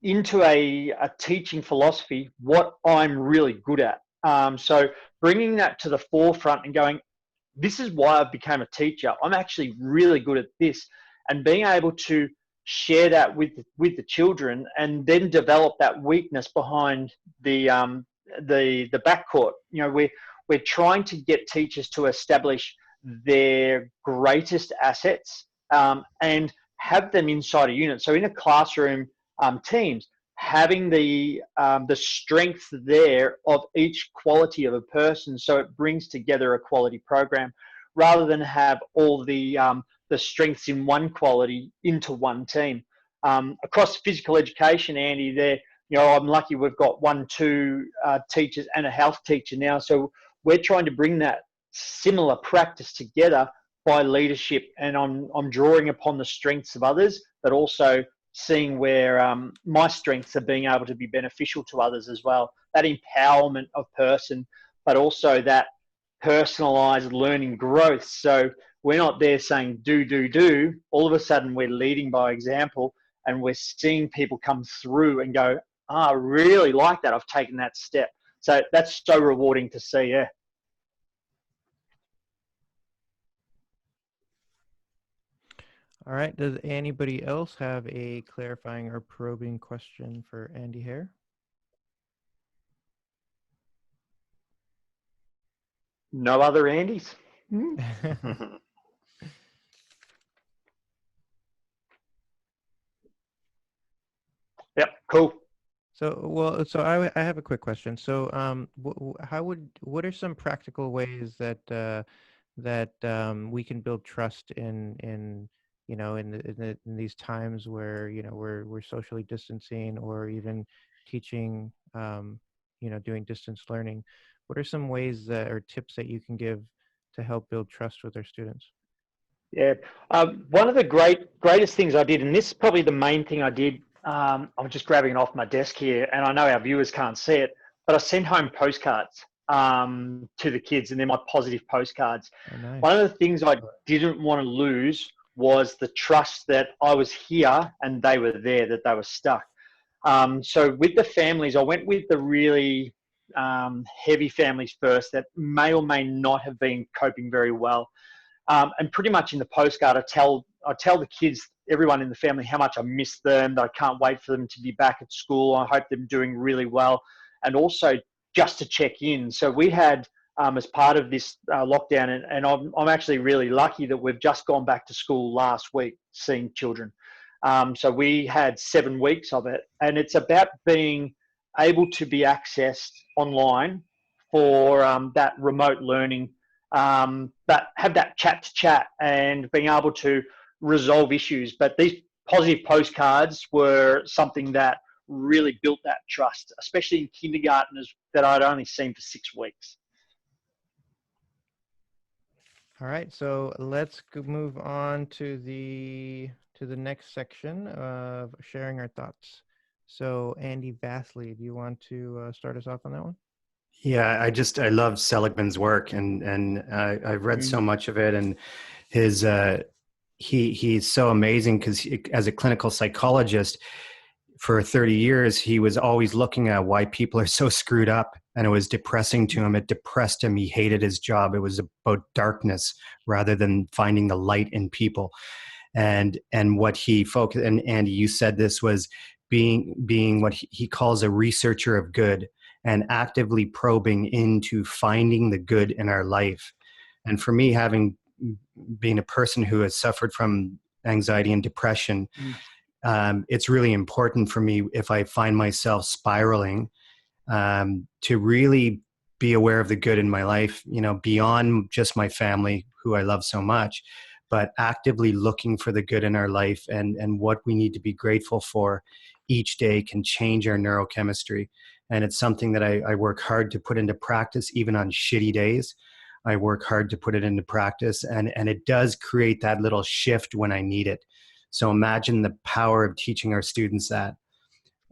into a teaching philosophy what I'm really good at. So bringing that to the forefront and going, this is why I became a teacher. I'm actually really good at this, and being able to share that with the children, and then develop that weakness behind the backcourt. We're trying to get teachers to establish their greatest assets and have them inside a unit. So in a classroom, teams, having the strength there of each quality of a person, so it brings together a quality program, rather than have all the strengths in one quality into one team. Across physical education, Andy, there, I'm lucky we've got 2 teachers and a health teacher now, so we're trying to bring that similar practice together by leadership, and I'm drawing upon the strengths of others, but also seeing where my strengths are being able to be beneficial to others as well. That empowerment of person, but also that personalized learning growth. So we're not there saying do. All of a sudden we're leading by example, and we're seeing people come through and go, I really like that. I've taken that step. So that's so rewarding to see. Yeah. All right. Does anybody else have a clarifying or probing question for Andy Hare? No other Andys? Yep, cool. So, I have a quick question. So, what are some practical ways that we can build trust in these times where we're socially distancing, or even teaching, doing distance learning? What are some ways or tips that you can give to help build trust with our students? Yeah, one of the greatest things I did, and this is probably the main thing I did, I'm just grabbing it off my desk here, and I know our viewers can't see it, but I sent home postcards to the kids, and they're my positive postcards. Oh, nice. One of the things I didn't want to lose was the trust that I was here and they were there, that they were stuck. So with the families, I went with the really heavy families first that may or may not have been coping very well. And pretty much in the postcard, I tell the kids, everyone in the family, how much I miss them, that I can't wait for them to be back at school. I hope they're doing really well. And also just to check in. So we had, as part of this lockdown, and I'm actually really lucky that we've just gone back to school last week, seeing children. So we had 7 weeks of it, and it's about being able to be accessed online for that remote learning, but have that chat to chat and being able to resolve issues. But these positive postcards were something that really built that trust, especially in kindergarteners that I'd only seen for 6 weeks. All right, so let's move on to the next section of sharing our thoughts. So, Andy Vasily, do you want to start us off on that one? Yeah, I love Seligman's work, and I've read so much of it, and his he's so amazing because as a clinical psychologist for 30 years, he was always looking at why people are so screwed up, and it was depressing to him. It depressed him. He hated his job. It was about darkness rather than finding the light in people. And what he focused, and Andy, you said this, was being what he calls a researcher of good and actively probing into finding the good in our life. And for me, having been a person who has suffered from anxiety and depression, it's really important for me if I find myself spiraling to really be aware of the good in my life, beyond just my family, who I love so much, but actively looking for the good in our life and what we need to be grateful for each day can change our neurochemistry. And it's something that I work hard to put into practice, even on shitty days. I work hard to put it into practice, and it does create that little shift when I need it. So imagine the power of teaching our students that,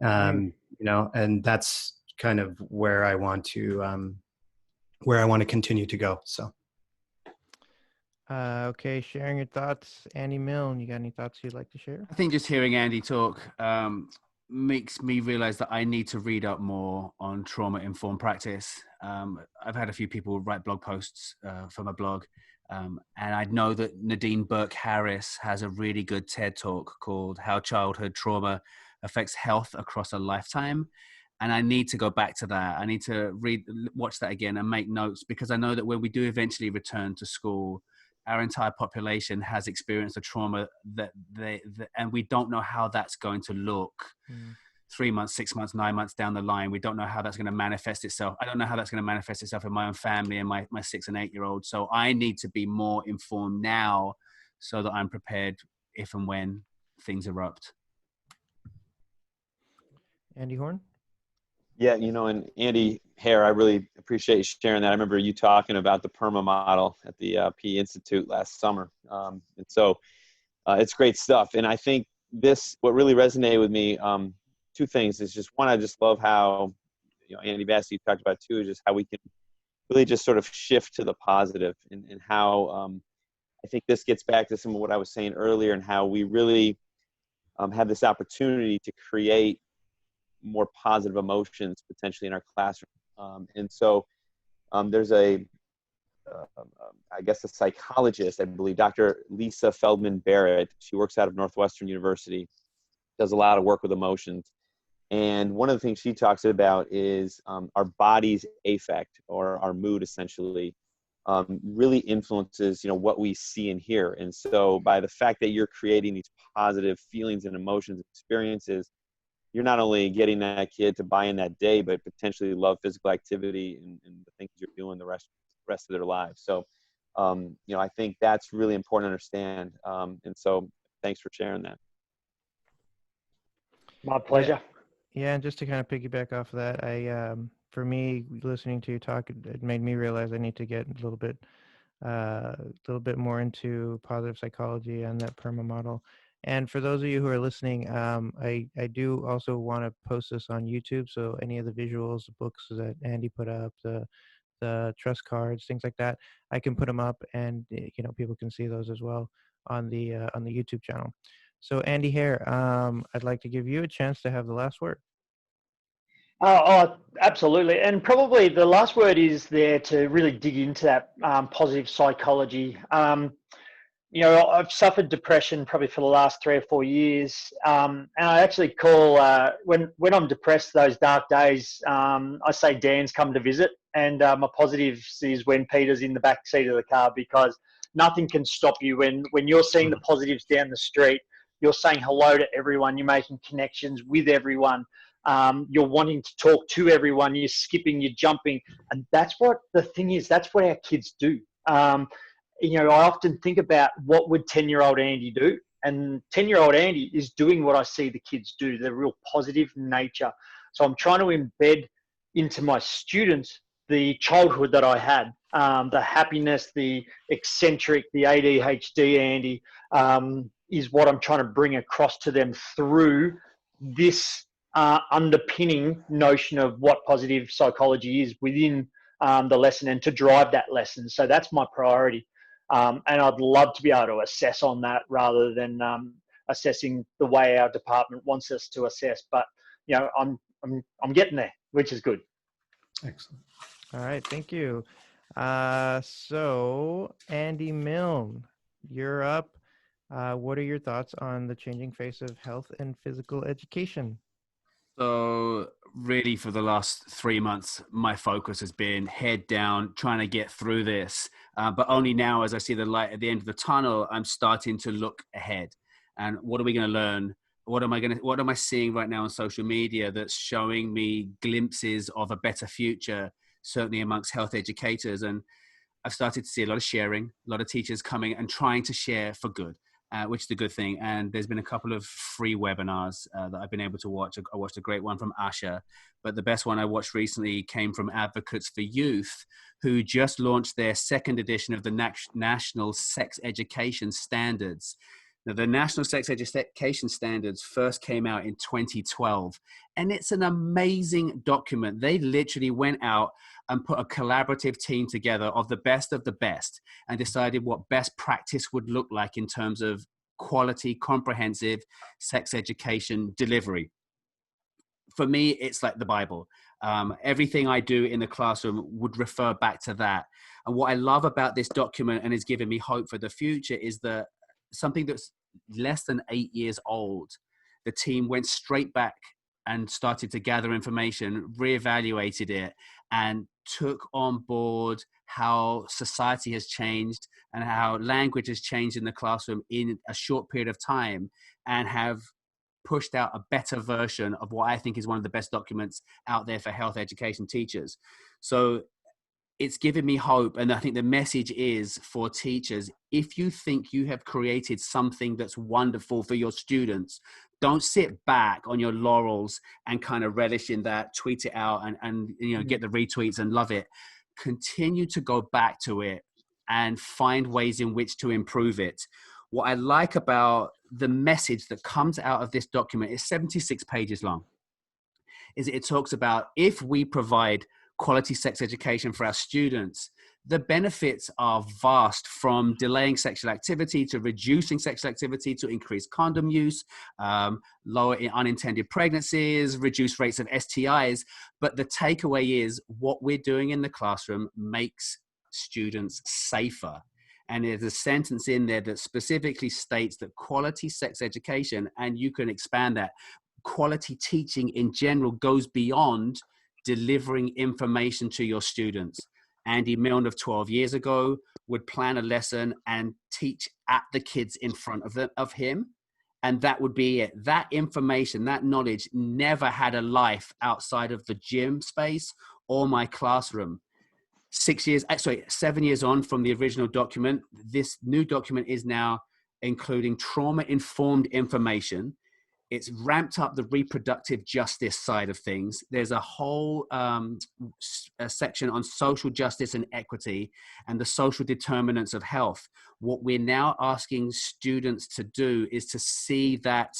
and that's kind of where I want to continue to go. So. Okay, sharing your thoughts. Andy Milne, you got any thoughts you'd like to share? I think just hearing Andy talk makes me realize that I need to read up more on trauma-informed practice. I've had a few people write blog posts for my blog, and I know that Nadine Burke-Harris has a really good TED talk called How Childhood Trauma Affects Health Across a Lifetime. And I need to go back to that. I need to watch that again and make notes, because I know that when we do eventually return to school, our entire population has experienced a trauma and we don't know how that's going to look 3 months, 6 months, 9 months down the line. We don't know how that's going to manifest itself. I don't know how that's going to manifest itself in my own family and my 6 and 8 year old. So I need to be more informed now so that I'm prepared if and when things erupt. Andy Horne? Yeah, and Andy Hare, I really appreciate you sharing that. I remember you talking about the PERMA model at the P Institute last summer. And so it's great stuff. And I think what really resonated with me, two things is just one, I just love how, Andy Vasily talked about too, is just how we can really just sort of shift to the positive, and how I think this gets back to some of what I was saying earlier, and how we really have this opportunity to create more positive emotions potentially in our classroom. And so there's I guess a psychologist, I believe, Dr. Lisa Feldman Barrett. She works out of Northwestern University, does a lot of work with emotions. And one of the things she talks about is our body's affect, or our mood essentially, really influences, what we see and hear. And so by the fact that you're creating these positive feelings and emotions and experiences, you're not only getting that kid to buy in that day, but potentially love physical activity and the things you're doing the rest of their lives. So, I think that's really important to understand. And so thanks for sharing that. My pleasure. Yeah, and just to kind of piggyback off of that, for me, listening to you talk, it made me realize I need to get a little bit more into positive psychology and that PERMA model. And for those of you who are listening, I do also want to post this on YouTube. So any of the visuals, the books that Andy put up, the trust cards, things like that, I can put them up, and people can see those as well on the YouTube channel. So Andy Hare, I'd like to give you a chance to have the last word. Oh, absolutely. And probably the last word is there to really dig into that positive psychology. I've suffered depression probably for the last 3 or 4 years. And I actually call, when I'm depressed, those dark days, I say Dan's come to visit. And my positives is when Peter's in the back seat of the car, because nothing can stop you when you're seeing the positives down the street. You're saying hello to everyone. You're making connections with everyone. You're wanting to talk to everyone. You're skipping, you're jumping. And that's what the thing is. That's what our kids do. You know, I often think about what would 10-year-old Andy do? And 10-year-old Andy is doing what I see the kids do, the real positive nature. So I'm trying to embed into my students the childhood that I had, the happiness, the eccentric, the ADHD Andy, is what I'm trying to bring across to them through this underpinning notion of what positive psychology is within the lesson, and to drive that lesson. So that's my priority. And I'd love to be able to assess on that rather than assessing the way our department wants us to assess. But you know, I'm getting there, which is good. Excellent. All right, thank you. So Andy Milne, you're up. What are your thoughts on the changing face of health and physical education? So really for the last 3 months, my focus has been head down, trying to get through this. But only now, as I see the light at the end of the tunnel, I'm starting to look ahead. And what are we going to learn? What am I seeing right now on social media that's showing me glimpses of a better future, certainly amongst health educators? And I've started to see a lot of sharing, a lot of teachers coming and trying to share for good, which is a good thing. And there's been a couple of free webinars that I've been able to watch. I watched a great one from Asha, but the best one I watched recently came from Advocates for Youth, who just launched their second edition of the National Sex Education Standards. Now, the National Sex Education Standards first came out in 2012, and it's an amazing document. They literally went out and put a collaborative team together of the best and decided what best practice would look like in terms of quality, comprehensive sex education delivery. For me, it's like the Bible. Everything I do in the classroom would refer back to that. And what I love about this document, and is giving me hope for the future, is that something that's less than 8 years old, the team went straight back and started to gather information, reevaluated it, and took on board how society has changed and how language has changed in the classroom in a short period of time, and have pushed out a better version of what I think is one of the best documents out there for health education teachers. So it's given me hope. And I think the message is for teachers: if you think you have created something that's wonderful for your students, don't sit back on your laurels and kind of relish in that, tweet it out and you know, get the retweets and love it. Continue to go back to it and find ways in which to improve it. What I like about the message that comes out of this document is 76 pages long. Is it talks about, if we provide quality sex education for our students, the benefits are vast, from delaying sexual activity to reducing sexual activity to increased condom use, lower unintended pregnancies, reduced rates of STIs. But the takeaway is what we're doing in the classroom makes students safer. And there's a sentence in there that specifically states that quality sex education, and you can expand that, quality teaching in general goes beyond delivering information to your students. Andy Milne of 12 years ago would plan a lesson and teach at the kids in front of him. And that would be it. That information, that knowledge never had a life outside of the gym space or my classroom. 7 years on from the original document, this new document is now including trauma-informed information. It's ramped up the reproductive justice side of things. There's a whole a section on social justice and equity and the social determinants of health. What we're now asking students to do is to see that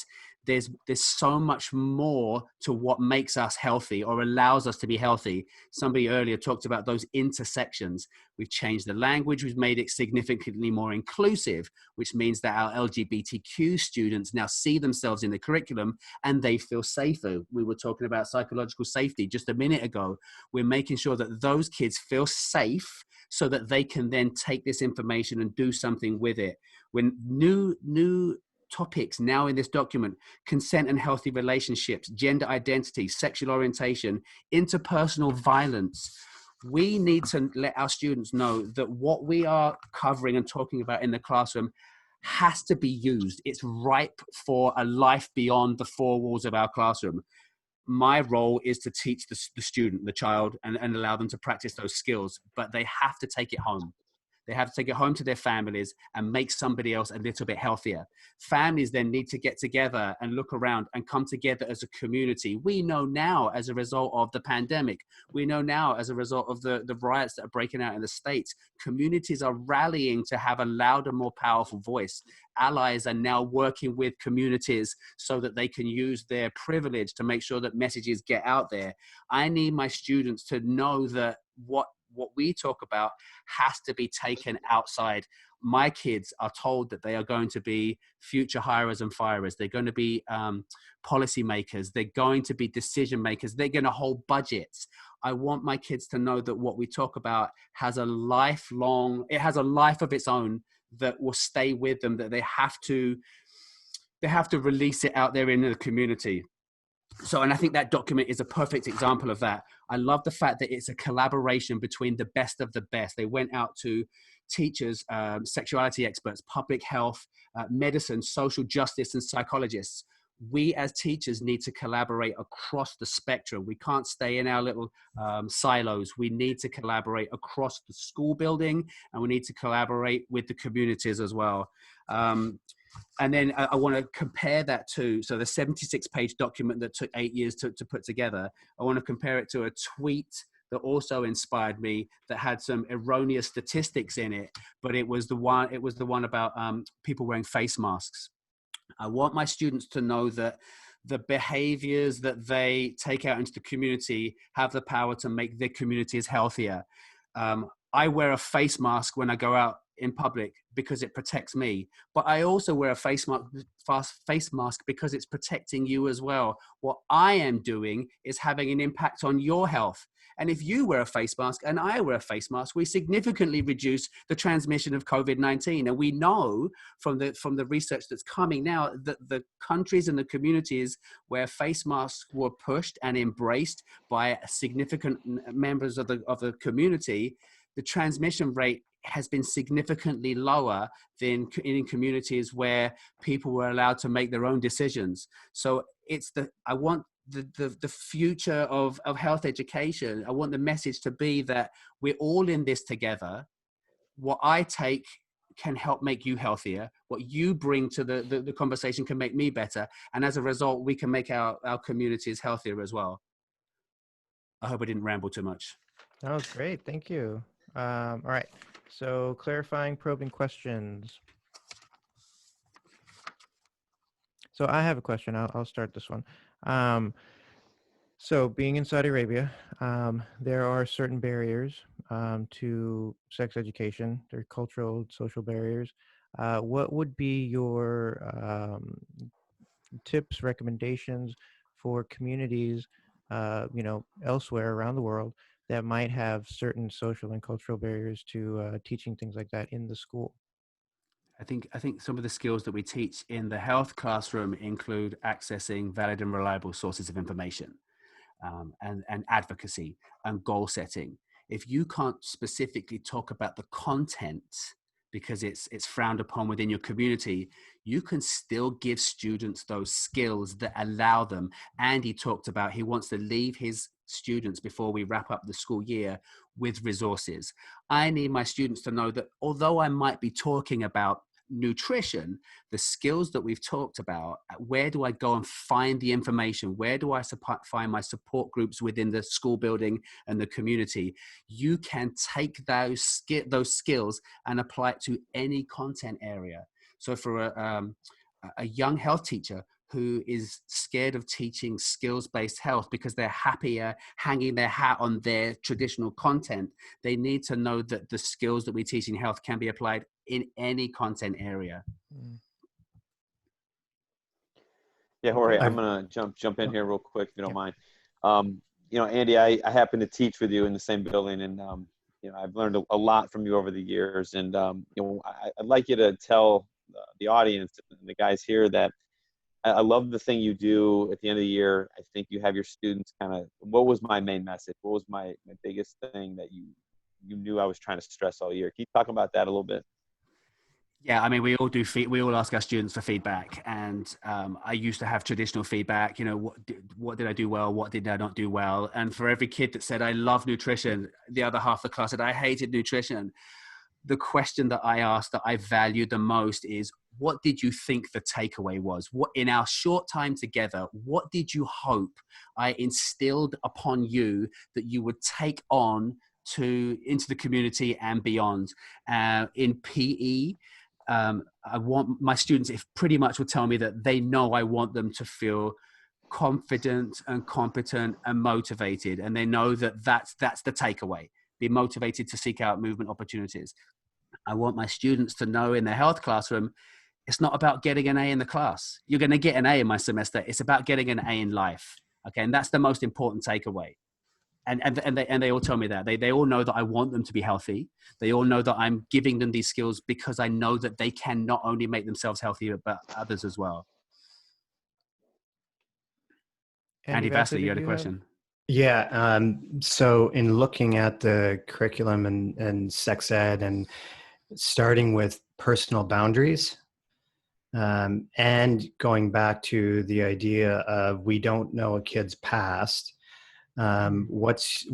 there's so much more to what makes us healthy or allows us to be healthy. Somebody earlier talked about those intersections. We've changed the language. We've made it significantly more inclusive, which means that our LGBTQ students now see themselves in the curriculum and they feel safer. We were talking about psychological safety just a minute ago. We're making sure that those kids feel safe so that they can then take this information and do something with it. When new topics now in this document: consent and healthy relationships, gender identity, sexual orientation, interpersonal violence. We need to let our students know that what we are covering and talking about in the classroom has to be used. It's ripe for a life beyond the four walls of our classroom. my role is to teach the student, the child, and allow them to practice those skills, but they have to take it home. They have to take it home to their families and make somebody else a little bit healthier. Families then need to get together and look around and come together as a community. We know now, as a result of the pandemic, we know now as a result of the riots that are breaking out in the States, communities are rallying to have a louder, more powerful voice. Allies are now working with communities so that they can use their privilege to make sure that messages get out there. I need my students to know that what we talk about has to be taken outside. My kids are told that they are going to be future hirers and firers. They're going to be policy makers. They're going to be decision makers. They're going to hold budgets. I want my kids to know that what we talk about has a life of its own that will stay with them, that they have to release it out there in the community. So, and I think that document is a perfect example of that. I love the fact that it's a collaboration between the best of the best. They went out to teachers, sexuality experts, public health, medicine, social justice, and psychologists. We as teachers need to collaborate across the spectrum. We can't stay in our little silos. We need to collaborate across the school building, and we need to collaborate with the communities as well. And then I want to compare that to, so the 76-page document that took 8 years to put together, I want to compare it to a tweet that also inspired me that had some erroneous statistics in it, but it was the one about people wearing face masks. I want my students to know that the behaviors that they take out into the community have the power to make their communities healthier. I wear a face mask when I go out in public because it protects me, but I also wear a face mask because it's protecting you as well. What I am doing is having an impact on your health. And if you wear a face mask and I wear a face mask, we significantly reduce the transmission of COVID-19. And we know from the research that's coming now that the countries and the communities where face masks were pushed and embraced by significant members of the community, the transmission rate has been significantly lower than in communities where people were allowed to make their own decisions. So I want the future of health education. I want the message to be that we're all in this together. What I take can help make you healthier. What you bring to the conversation can make me better. And as a result, we can make our communities healthier as well. I hope I didn't ramble too much. That was great. Thank you. All right. So clarifying, probing questions. So I have a question. I'll start this one. So being in Saudi Arabia, there are certain barriers to sex education. There are cultural, social barriers. What would be your tips, recommendations for communities, elsewhere around the world that might have certain social and cultural barriers to teaching things like that in the school? I think some of the skills that we teach in the health classroom include accessing valid and reliable sources of information, and advocacy and goal setting. If you can't specifically talk about the content because it's frowned upon within your community, you can still give students those skills that allow them. Andy talked about he wants to leave his students before we wrap up the school year with resources. I need my students to know that although I might be talking about nutrition, the skills that we've talked about, where do I go and find the information? Where do I find my support groups within the school building and the community? You can take those skills and apply it to any content area. So for a young health teacher who is scared of teaching skills-based health because they're happier hanging their hat on their traditional content, they need to know that the skills that we teach in health can be applied in any content area. Yeah, Jorge, I'm gonna jump in here real quick if you don't mind. Andy, I happen to teach with you in the same building, and I've learned a lot from you over the years, and I'd like you to tell the audience and the guys here that I love the thing you do at the end of the year. I think you have your students what was my main message? What was my biggest thing that you knew I was trying to stress all year? Can you talk about that a little bit? Yeah, I mean, we all do. We all ask our students for feedback, and I used to have traditional feedback. You know, what did I do well? What did I not do well? And for every kid that said I love nutrition, the other half of the class said I hated nutrition. The question that I asked that I valued the most is, what did you think the takeaway was? What, in our short time together, what did you hope I instilled upon you that you would take on into the community and beyond? In PE, I want my students, if pretty much would tell me that they know I want them to feel confident and competent and motivated, and they know that that's the takeaway. Be motivated to seek out movement opportunities. I want my students to know in their health classroom, it's not about getting an A in the class. You're going to get an A in my semester. It's about getting an A in life. Okay, and that's the most important takeaway. And they all tell me that they all know that I want them to be healthy. They all know that I'm giving them these skills because I know that they can not only make themselves healthier but others as well. Andy Vasily, you had a question. Yeah. So in looking at the curriculum and sex ed, and starting with personal boundaries, and going back to the idea of we don't know a kid's past. What's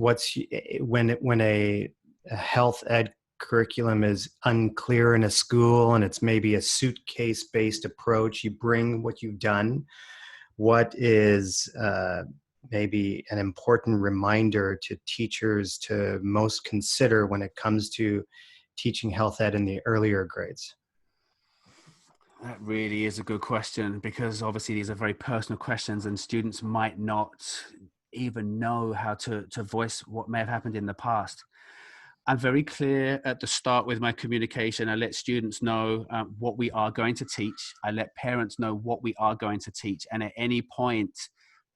when a health ed curriculum is unclear in a school and it's maybe a suitcase based approach, you bring what you've done. What is maybe an important reminder to teachers to most consider when it comes to teaching health ed in the earlier grades? That really is a good question, because obviously these are very personal questions and students might not even know how to voice what may have happened in the past. I'm very clear at the start with my communication. I let students know what we are going to teach. I let parents know what we are going to teach. And at any point,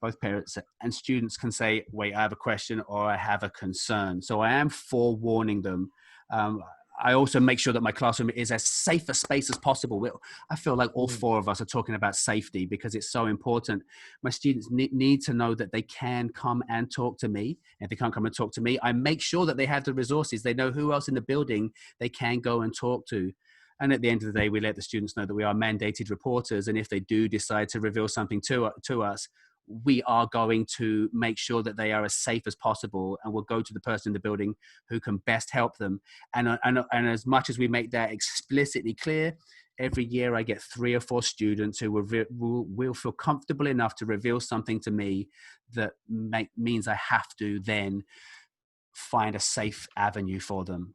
both parents and students can say, wait, I have a question or I have a concern. So I am forewarning them. I also make sure that my classroom is as safe a space as possible. I feel like all four of us are talking about safety because it's so important. My students need to know that they can come and talk to me. If they can't come and talk to me, I make sure that they have the resources. They know who else in the building they can go and talk to. And at the end of the day, we let the students know that we are mandated reporters. And if they do decide to reveal something to us, we are going to make sure that they are as safe as possible, and we'll go to the person in the building who can best help them. And as much as we make that explicitly clear, every year I get 3 or 4 students who will feel comfortable enough to reveal something to me that means I have to then find a safe avenue for them.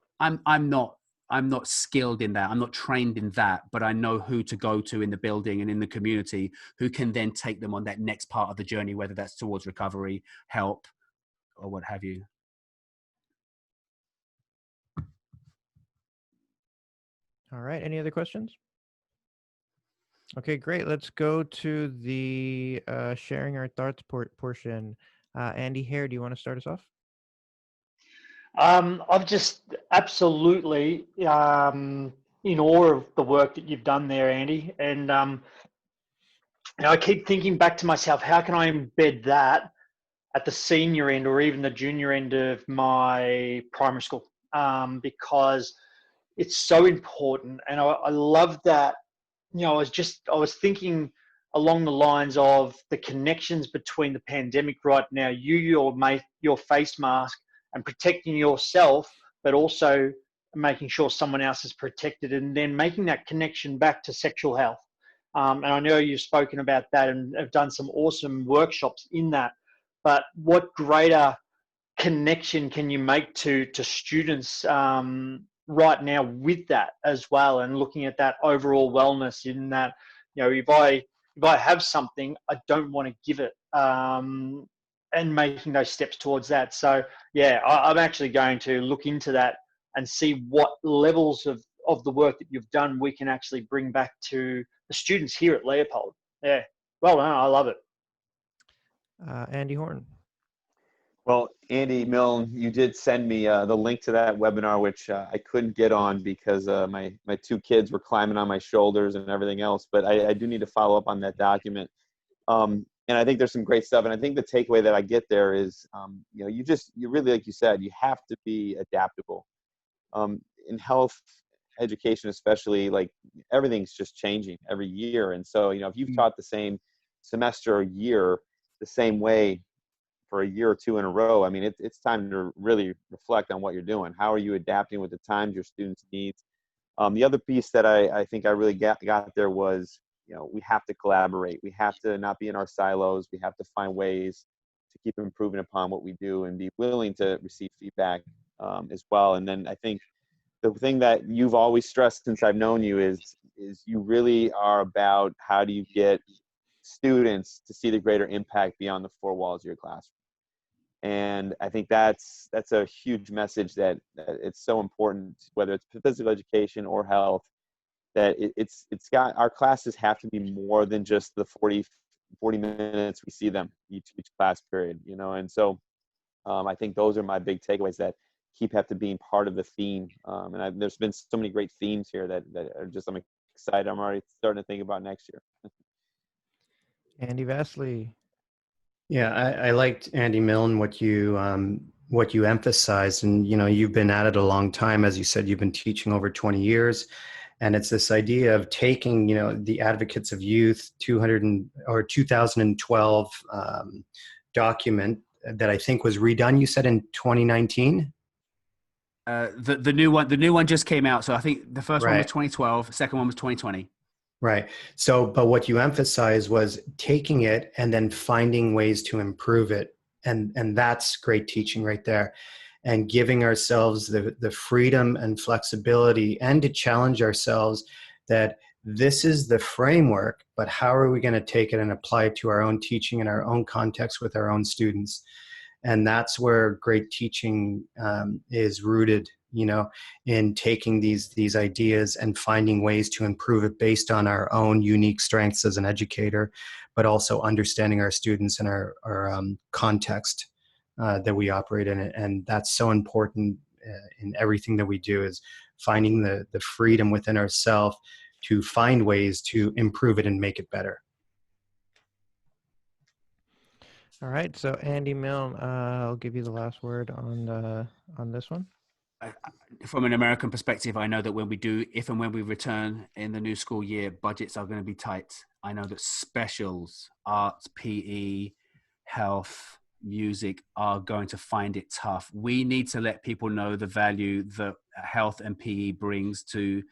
I'm not skilled in that. I'm not trained in that, but I know who to go to in the building and in the community who can then take them on that next part of the journey, whether that's towards recovery, help, or what have you. All right. Any other questions? Okay, great. Let's go to the sharing our thoughts portion. Andy Hare, do you want to start us off? I've just absolutely in awe of the work that you've done there, Andy. And I keep thinking back to myself, how can I embed that at the senior end or even the junior end of my primary school? Because it's so important. And I love that. I was thinking along the lines of the connections between the pandemic right now, your face mask and protecting yourself, but also making sure someone else is protected, and then making that connection back to sexual health. And I know you've spoken about that and have done some awesome workshops in that, but what greater connection can you make to students right now with that as well, and looking at that overall wellness in that, if I have something, I don't want to give it, and making those steps towards that. So yeah, I'm actually going to look into that and see what levels of the work that you've done we can actually bring back to the students here at Leopold. Yeah, well done. I love it. Andy Horne. Well, Andy, Milne, you did send me the link to that webinar, which I couldn't get on because my 2 kids were climbing on my shoulders and everything else. But I do need to follow up on that document. And I think there's some great stuff. And I think the takeaway that I get there is, you really, like you said, you have to be adaptable. In health education, especially, like everything's just changing every year. And so, if you've taught the same semester or year the same way for a year or two in a row, I mean, it's time to really reflect on what you're doing. How are you adapting with the times your students' needs? The other piece that I think I really got there was, we have to collaborate. We have to not be in our silos. We have to find ways to keep improving upon what we do and be willing to receive feedback as well. And then I think the thing that you've always stressed since I've known you is you really are about how do you get students to see the greater impact beyond the four walls of your classroom. And I think that's a huge message that it's so important, whether it's physical education or health, that it's got, our classes have to be more than just the 40 minutes we see them each class period, and so I think those are my big takeaways that have to being part of the theme. And there's been so many great themes here that are just, I'm excited. I'm already starting to think about next year. Andy Vasily. Yeah, I liked Andy Milne, what you emphasized, and you've been at it a long time. As you said, you've been teaching over 20 years, and it's this idea of taking the Advocates of Youth 2012 document that I think was redone. You said in 2019. The new one just came out. So I think the first one was Right. 2012, the second one was 2020. Right. So, but what you emphasized was taking it and then finding ways to improve it. And that's great teaching right there. And giving ourselves the freedom and flexibility and to challenge ourselves that this is the framework, but how are we going to take it and apply it to our own teaching in our own context with our own students? And that's where great teaching is rooted, in taking these ideas and finding ways to improve it based on our own unique strengths as an educator, but also understanding our students and our context that we operate in. And that's so important in everything that we do, is finding the freedom within ourselves to find ways to improve it and make it better. All right, so Andy Milne, I'll give you the last word on this one. From an American perspective, I know that if and when we return in the new school year, budgets are going to be tight. I know that specials, arts, PE, health, music are going to find it tough. We need to let people know the value that health and PE brings to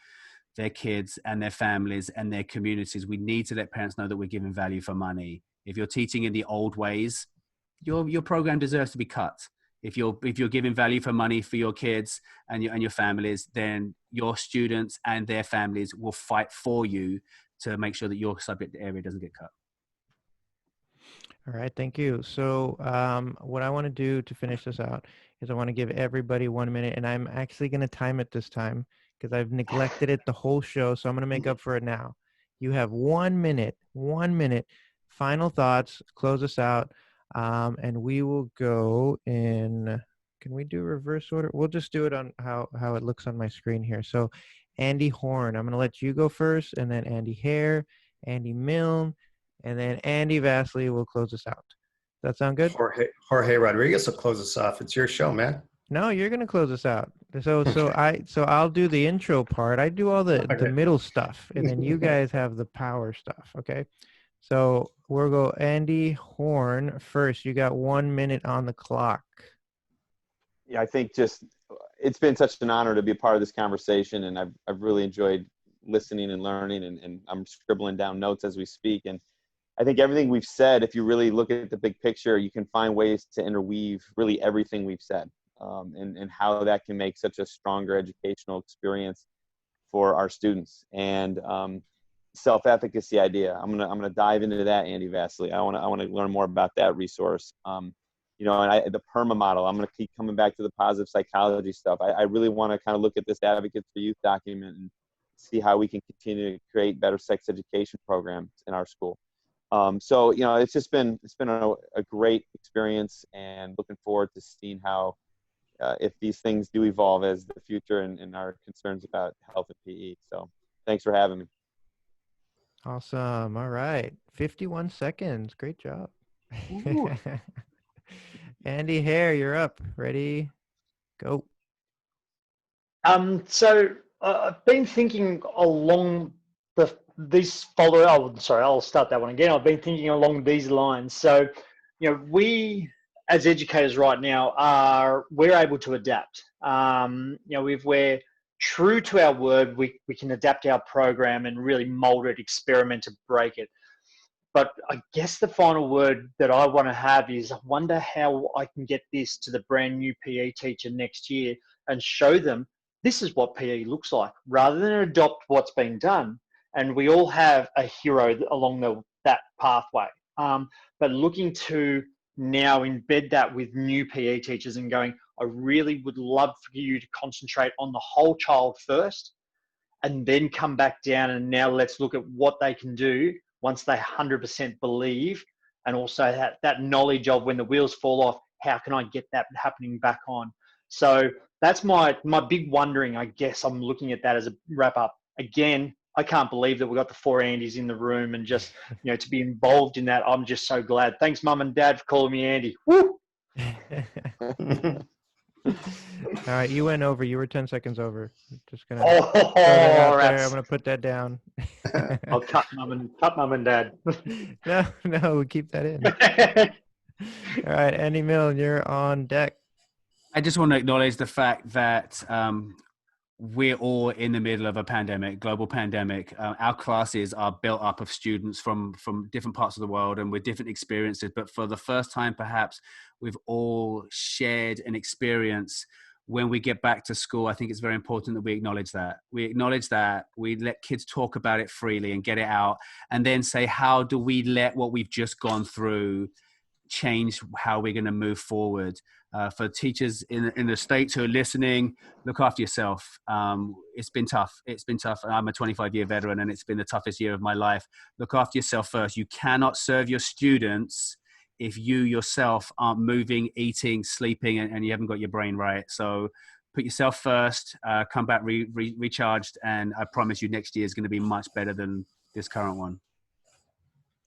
their kids and their families and their communities. We need to let parents know that we're giving value for money. If you're teaching in the old ways, your program deserves to be cut. If you're giving value for money for your kids and your families, then your students and their families will fight for you to make sure that your subject area doesn't get cut. All right, thank you. So what I want to do to finish this out is I want to give everybody 1 minute, and I'm actually going to time it this time because I've neglected it the whole show. So I'm going to make up for it now. You have 1 minute, final thoughts, close us out. And we will go in, can we do reverse order? We'll just do it on how it looks on my screen here. So Andy Horne, I'm going to let you go first, and then Andy Hare, Andy Milne, and then Andy Vasily will close us out. Does that sound good? Jorge Rodriguez will close us off. It's your show, man. No, you're going to close us out. So I'll do the intro part. I do all the middle stuff, and then you guys have the power stuff. Okay. So we'll go Andy Horne first. You got 1 minute on the clock. Yeah, I think it's been such an honor to be a part of this conversation, and I've really enjoyed listening and learning, and I'm scribbling down notes as we speak. And I think everything we've said, if you really look at the big picture, you can find ways to interweave really everything we've said, and how that can make such a stronger educational experience for our students. And self-efficacy idea, I'm gonna dive into that, Andy Vasily. I want to learn more about that resource. And the PERMA model, I'm going to keep coming back to the positive psychology stuff. I really want to kind of look at this Advocates for Youth document and see how we can continue to create better sex education programs in our school. So it's been a great experience, and looking forward to seeing how if these things do evolve as the future and our concerns about health and PE. So thanks for having me. Awesome. All right. 51 seconds. Great job. Andy Hare, you're up. Ready? Go. So I've been thinking along these follow. Oh, sorry, I'll start that one again. I've been thinking along these lines. So, we as educators right now we're able to adapt. If we're true to our word, we can adapt our program and really mold it, experiment to break it. But I guess the final word that I want to have is I wonder how I can get this to the brand new PE teacher next year and show them this is what PE looks like, rather than adopt what's been done. And we all have a hero along that pathway. But looking to now embed that with new PE teachers and going, I really would love for you to concentrate on the whole child first, and then come back down, and now let's look at what they can do once they 100% believe, and also that knowledge of when the wheels fall off, how can I get that happening back on? So that's my big wondering. I guess I'm looking at that as a wrap up. Again, I can't believe that we've got the 4 Andys in the room, and just, to be involved in that, I'm just so glad. Thanks, Mum and Dad, for calling me Andy. Woo! All right, you went over. You were 10 seconds over. Just gonna Oh, throw that out there. rats. I'm gonna put that down. I'll cut Mum and Dad. No, keep that in. All right, Andy Milne, you're on deck. I just want to acknowledge the fact that we're all in the middle of a pandemic, global pandemic. Our classes are built up of students from different parts of the world and with different experiences. But for the first time, perhaps, we've all shared an experience. When we get back to school, I think it's very important that we acknowledge that. We let kids talk about it freely and get it out, and then say, how do we let what we've just gone through change how we're going to move forward? For teachers in the States who are listening, look after yourself. It's been tough. I'm a 25-year veteran, and it's been the toughest year of my life. Look after yourself first. You cannot serve your students if you yourself aren't moving, eating, sleeping, and you haven't got your brain right. So put yourself first, come back recharged, and I promise you next year is going to be much better than this current one.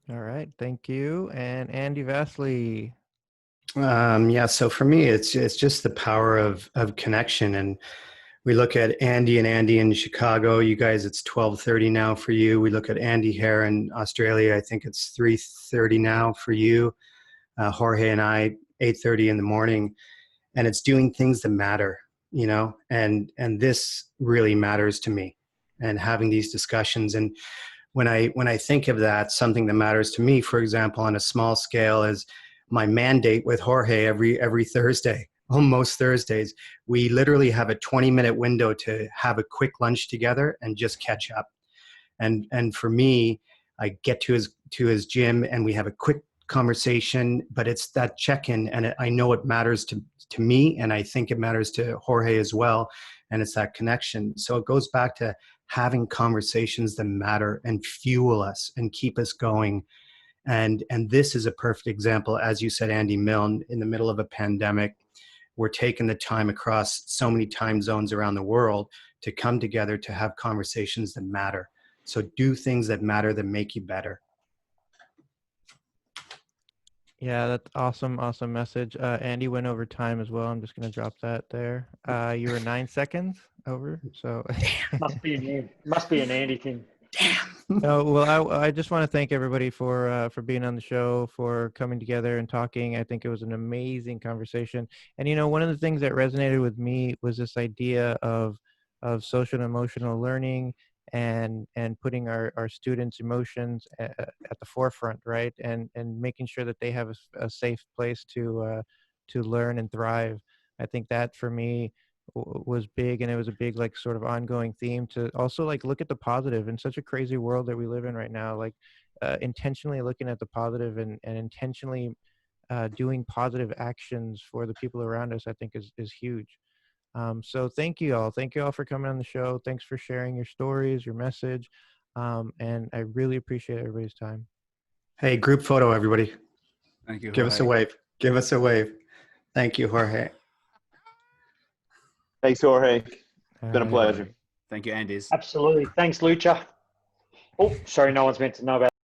All right, thank you. And Andy Vasily. So for me, it's just the power of connection. And we look at Andy in Chicago. You guys, it's 12:30 now for you. We look at Andy here in Australia. I think it's 3:30 now for you. Jorge and I, 8:30 in the morning. And it's doing things that matter, and this really matters to me, and having these discussions. And when I think of that, something that matters to me, for example, on a small scale, is my mandate with Jorge every Thursday, almost Thursdays. We literally have a 20-minute window to have a quick lunch together and just catch up. And for me, I get to his gym and we have a quick conversation, but it's that check-in, and I know it matters to me, and I think it matters to Jorge as well, and it's that connection. So it goes back to having conversations that matter and fuel us and keep us going. And this is a perfect example, as you said, Andy Milne, in the middle of a pandemic. We're taking the time across so many time zones around the world to come together to have conversations that matter. So do things that matter, that make you better. Yeah, that's awesome message. Andy went over time as well. I'm just going to drop that there. You were 9 seconds over, so. Must be an Andy thing. No, well, I just want to thank everybody for being on the show, for coming together and talking. I think it was an amazing conversation. And, one of the things that resonated with me was this idea of social and emotional learning and putting our students' emotions at the forefront, right? And making sure that they have a safe place to learn and thrive. I think that for me was big, and it was a big sort of ongoing theme to also look at the positive in such a crazy world that we live in right now. Intentionally looking at the positive and intentionally doing positive actions for the people around us, I think is huge. So thank you all for coming on the show. Thanks for sharing your stories, your message, and I really appreciate everybody's time. Hey, group photo, everybody. Thank you, Give us a wave. Give us a wave. Thank you, Jorge. Thanks, Jorge. It's been a pleasure. Thank you, Andy. Absolutely. Thanks, Lucha. Oh, sorry, no one's meant to know about